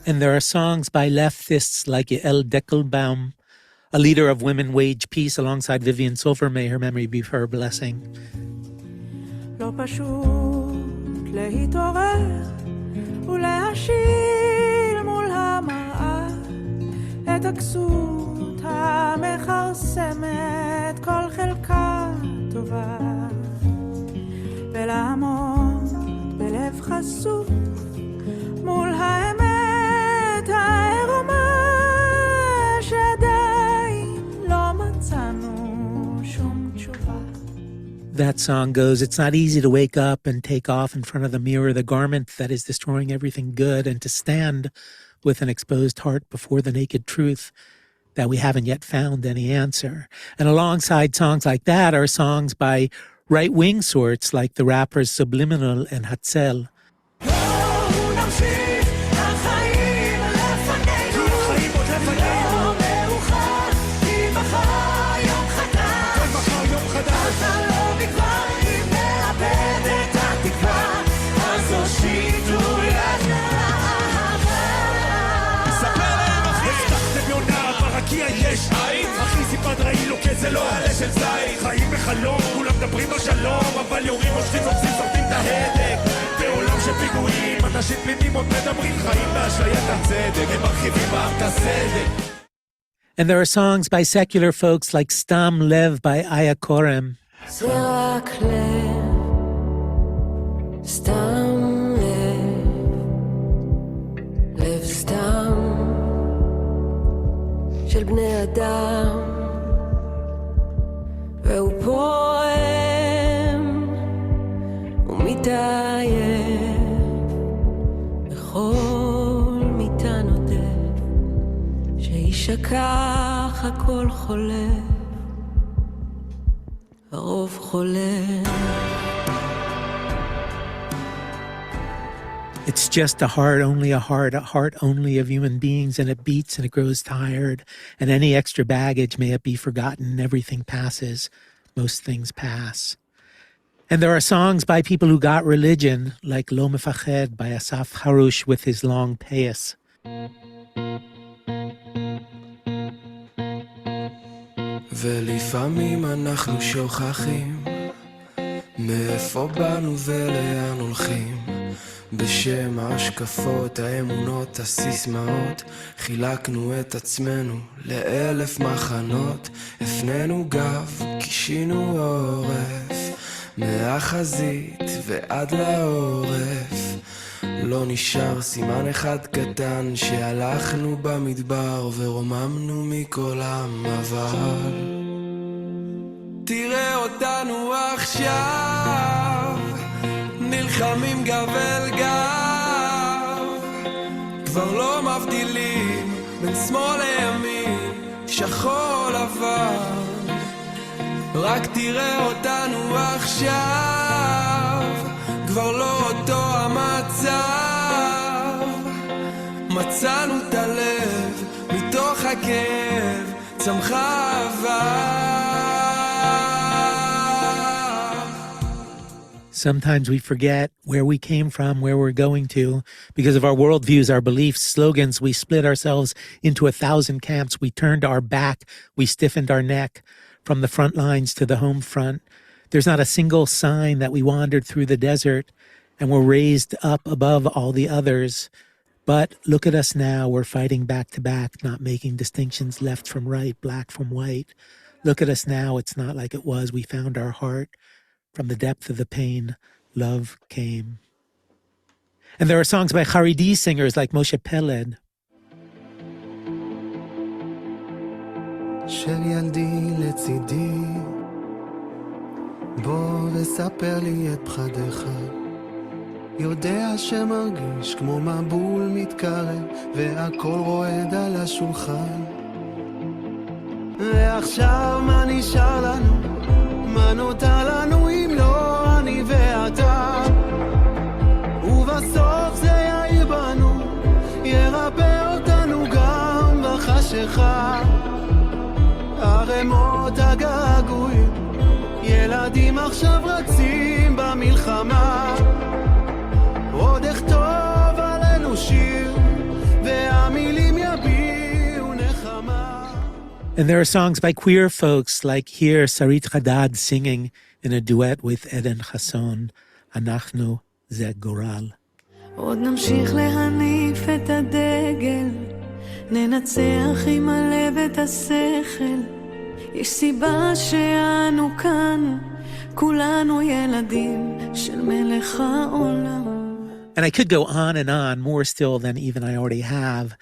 And there are songs by leftists like Yael Deckelbaum, a leader of Women Wage Peace alongside Vivian Silver, may her memory be her blessing. לא פשוט להתעורר ולהשיל מול המראה את הכסות המכרסמת כל חלקה טובה ולעמוד בלב חשוף מול האמת העירומה שעדיין לא מצאנו שום תשובה. That song goes, it's not easy to wake up and take off in front of the mirror the garment that is destroying everything good and to stand with an exposed heart before the naked truth that we haven't yet found any answer. And alongside songs like that are songs by right-wing sorts like the rappers Subliminal and Hatzel. זה לא עלה של זית, חיים בחלום, כולם מדברים על שלום, אבל יורים מושכים עושים שורפים את ההדק בעולם של פיגועים, אנשים תמימים עוד מדברים, חיים באשליית הצדק, הם מרחיבים בעם את הסדק. And there are songs by secular folks like Stam Lev by Aya Korem. זה רק לב, סתם לב, לב סתם של בני אדם והוא פועם ומתעייף בכל מיטה נודף שישכח הכל חולף הרוב חולף. It's just a heart only of human beings, and it beats and it grows tired, and any extra baggage may it be forgotten, everything passes, most things pass. And there are songs by people who got religion, like Lo Mefached by Asaf Harush with his long payas. ולפעמים אנחנו שוכחים מאיפה באנו ולאן הולכים בשם ההשקפות, האמונות, הסיסמאות חילקנו את עצמנו לאלף מחנות הפנינו גב, קישינו עורף מהחזית ועד לעורף לא נשאר סימן אחד קטן שהלכנו במדבר ורוממנו מכל המעבר. תראה אותנו עכשיו נלחמים גב אל גב כבר לא מבדילים בין שמאל לימין שחור לבן רק תראה אותנו עכשיו כבר לא אותו המצב מצאנו את הלב מתוך הכאב צמחה אהבה. Sometimes we forget where we came from, where we're going to. Because of our worldviews, our beliefs, slogans, we split ourselves into 1,000 camps. We turned our back. We stiffened our neck from the front lines to the home front. There's not a single sign that we wandered through the desert and were raised up above all the others. But look at us now. We're fighting back to back, not making distinctions left from right, black from white. Look at us now. It's not like it was. We found our heart. From the depth of the pain, love came. And there are songs by Haredi singers like Moshe Peled. של ילדי לצידי בוא וספר לי את פחדיך יודע שמרגיש כמו מבול מתקרב והכל רועד על השולחן ועכשיו מה נשאר לנו מה נותר לנו אם לא אני ואתה ובסוף זה יאיר בנו ירפא אותנו גם בחשיכה הרמות הגעגועים ילדים עכשיו רצים במלחמה עוד אכתוב עלינו שיר And there are songs by queer folks like here Sarit Haddad singing in a duet with Eden Chasson, Anachnu Ze Goral. עוד נמשיך להניף את הדגל, ננצח עם הלב את השכל, יש סיבה שאנו כאן, כולנו ילדים של מלך העולם. And I could go on, more still than even I already have.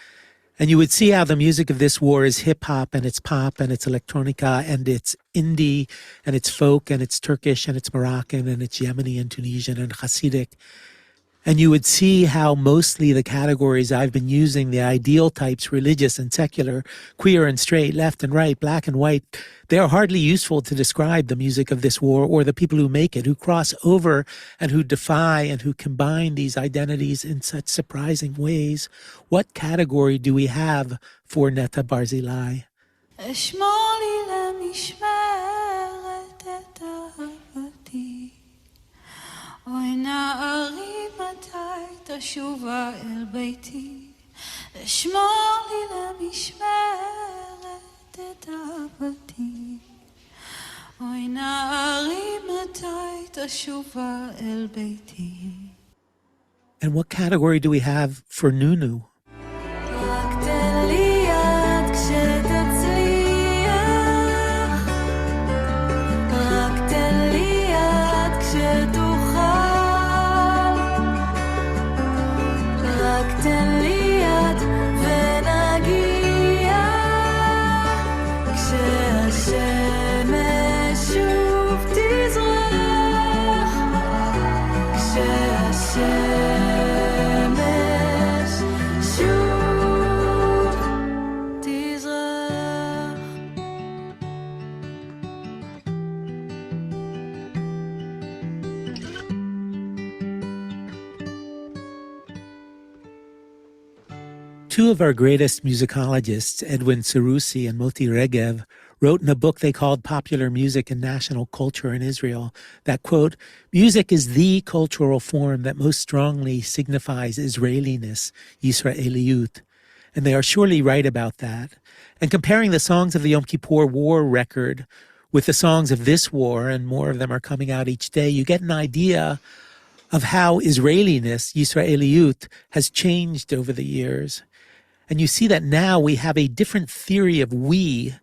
And you would see how the music of this war is hip-hop and it's pop and it's electronica and it's indie and it's folk and it's Turkish and it's Moroccan and it's Yemeni and Tunisian and Hasidic. And you would see how mostly the categories I've been using, the ideal types, religious and secular, queer and straight, left and right, black and white, they are hardly useful to describe the music of this war or the people who make it, who cross over and who defy and who combine these identities in such surprising ways. What category do we have for Netta Barzilai? אשמור לי למשמרת את אהבתי, אוי נערי מתי תשובה אל ביתי, אשמור לי למשמרת את אהבתי, אוי נערי מתי תשובה אל ביתי. And what category do we have for Nunu? רק תן לי יד כשתצליח, רק תן לי יד כשתוכל, רק תן לי יד ונגיע, כשהשמש שוב תזרח, כשהשמש שוב תזרח. Two of our greatest musicologists, Edwin Serusi and Moti Regev, wrote in a book they called Popular Music and National Culture in Israel that, quote, music is the cultural form that most strongly signifies Israeliness, Yisraeliyut. And they are surely right about that. And comparing the songs of the Yom Kippur War record with the songs of this war, and more of them are coming out each day, you get an idea of how Israeliness, Yisraeliyut, has changed over the years. And you see that now we have a different theory of we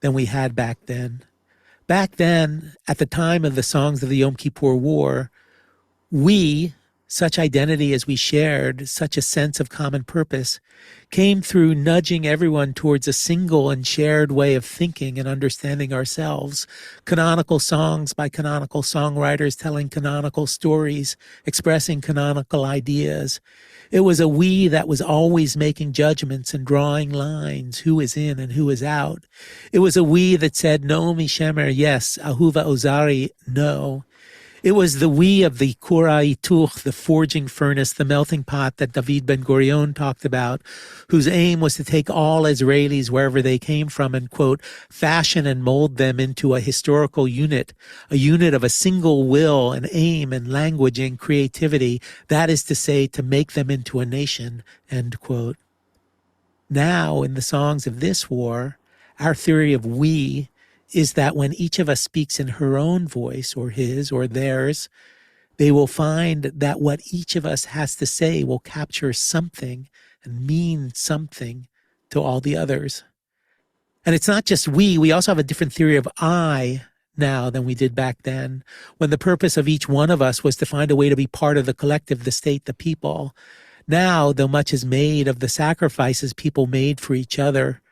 than we had back then. Back then, at the time of the songs of the Yom Kippur War, we, such identity as we shared, such a sense of common purpose, came through nudging everyone towards a single and shared way of thinking and understanding ourselves. Canonical songs by canonical songwriters telling canonical stories, expressing canonical ideas. It was a we that was always making judgments and drawing lines, who is in and who is out. It was a we that said, Naomi Shemer, yes, Ahuva Ozari, no. It was the we of the Kura Ituch, the forging furnace, the melting pot that David Ben-Gurion talked about, whose aim was to take all Israelis wherever they came from and, quote, fashion and mold them into a historical unit, a unit of a single will and aim and language and creativity, that is to say, to make them into a nation, end quote. Now, in the songs of this war, our theory of we is that when each of us speaks in her own voice or his or theirs, they will find that what each of us has to say will capture something and mean something to all the others. And it's not just we also have a different theory of I now than we did back then, when the purpose of each one of us was to find a way to be part of the collective, the state, the people. Now, though much is made of the sacrifices people made for each other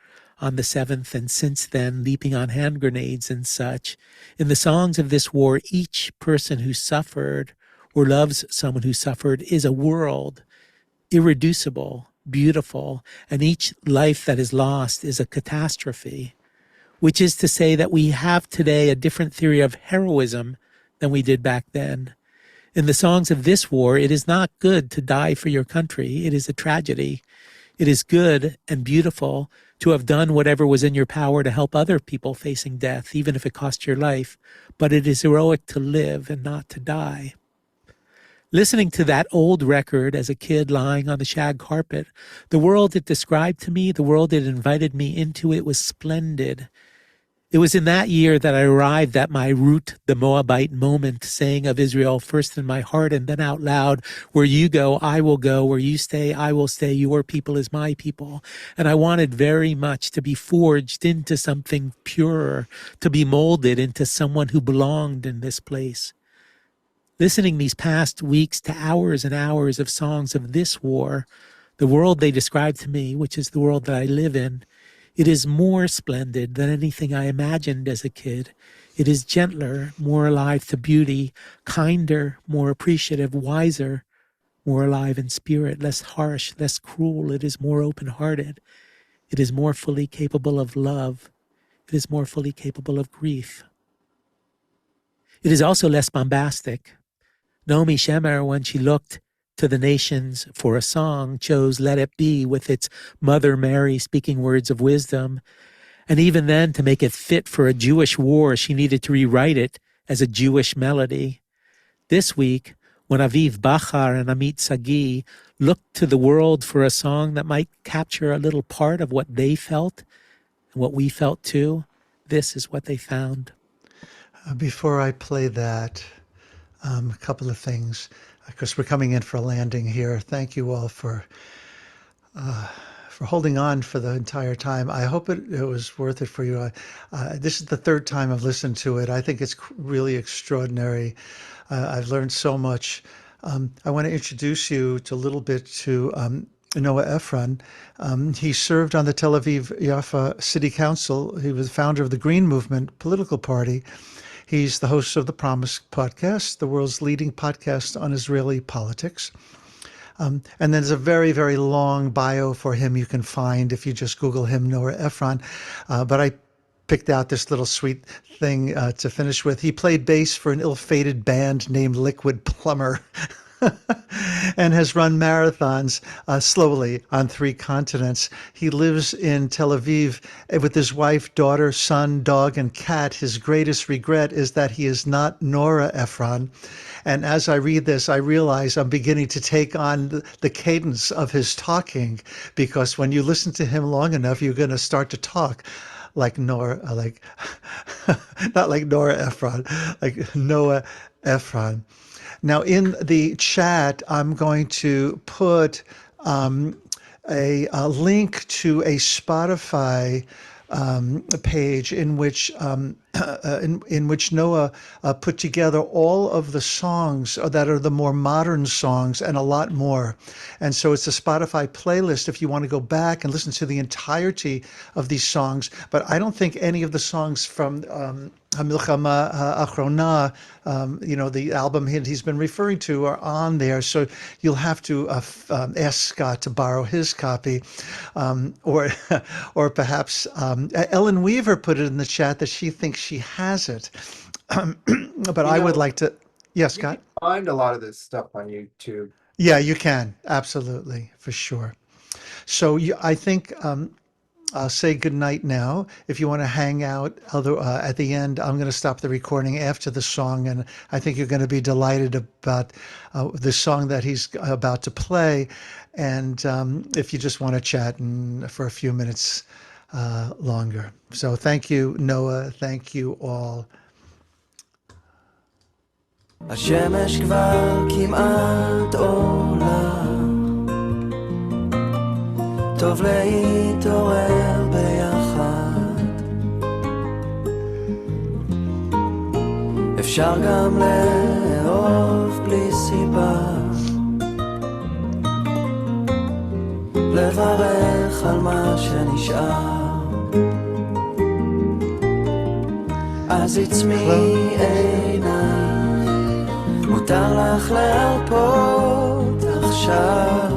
on the 7th, and since then, leaping on hand grenades and such. In the songs of this war, each person who suffered or loves someone who suffered is a world, irreducible, beautiful, and each life that is lost is a catastrophe, which is to say that we have today a different theory of heroism than we did back then. In the songs of this war, it is not good to die for your country. It is a tragedy. It is good and beautiful to have done whatever was in your power to help other people facing death, even if it cost your life. But it is heroic to live and not to die. Listening to that old record as a kid lying on the shag carpet, the world it described to me, the world it invited me into, it was splendid. It was in that year that I arrived at my Ruth the Moabite moment, saying of Israel first in my heart and then out loud, where you go, I will go, where you stay, I will stay, your people is my people. And I wanted very much to be forged into something purer, to be molded into someone who belonged in this place. Listening these past weeks to hours and hours of songs of this war, the world they described to me, which is the world that I live in, it is more splendid than anything I imagined as a kid. It is gentler, more alive to beauty, kinder, more appreciative, wiser, more alive in spirit, less harsh, less cruel. It is more open-hearted. It is more fully capable of love. It is more fully capable of grief. It is also less bombastic. Naomi Shemer, when she looked to the nations for a song, chose Let It Be with its Mother Mary speaking words of wisdom. And even then, to make it fit for a Jewish war, she needed to rewrite it as a Jewish melody. This week, when Aviv Bachar and Amit Sagi looked to the world for a song that might capture a little part of what they felt and what we felt too, this is what they found. Before I play that, a couple of things, because we're coming in for a landing here. Thank you all for holding on for the entire time. I hope it was worth it for you. This is the third time I've listened to it. I think it's really extraordinary. I've learned so much. I want to introduce you to a little bit to Noah Efron. He served on the Tel Aviv-Yaffa City Council. He was the founder of the Green Movement political party. He's the host of the Promise podcast, the world's leading podcast on Israeli politics. And then there's a very, very long bio for him you can find if you just Google him, Noah Efron. But I picked out this little sweet thing to finish with. He played bass for an ill-fated band named Liquid Plumber and has run marathons slowly on 3 continents. He lives in Tel Aviv with his wife, daughter, son, dog, and cat. His greatest regret is that he is not Nora Efron. And as I read this, I realize I'm beginning to take on the cadence of his talking, because when you listen to him long enough, you're going to start to talk like Nora, not like Nora Efron, like Noah Efron. Now, in the chat, I'm going to put a link to a Spotify page in which Noah put together all of the songs that are the more modern songs and a lot more. And so it's a Spotify playlist if you want to go back and listen to the entirety of these songs. But I don't think any of the songs from Hamilchama Achrona, the album he's been referring to, are on there. So you'll have to ask Scott to borrow his copy. Or perhaps Ellen Weaver put it in the chat that she thinks she has it. But I would like to. Yes, Scott? You can find a lot of this stuff on YouTube. Yeah, you can. Absolutely. For sure. So I think I'll say good night now. If you want to hang out at the end, I'm going to stop the recording after the song, and I think you're going to be delighted about the song that he's about to play. And if you just want to chat for a few minutes longer. So thank you, Noah. Thank you all. השמש כבר כמעט עולה, טוב להתעורר ביחד, אפשר גם לאהוב בלי סיבה, לברך על מה שנשאר, אז עצמי עיניי, מותר לך להרפות עכשיו,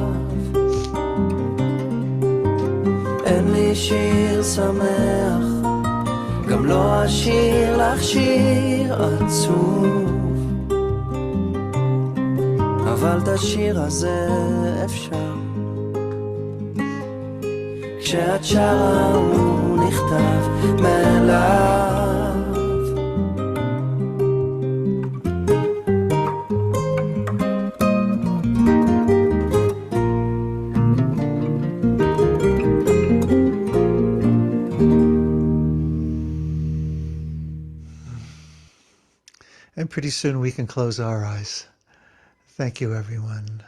אין לי שיר שמח, גם לא אשיר לך שיר עצוב, אבל את השיר הזה אפשר, כשאת שרה הוא נכתב מאליו. And pretty soon we can close our eyes. Thank you, everyone.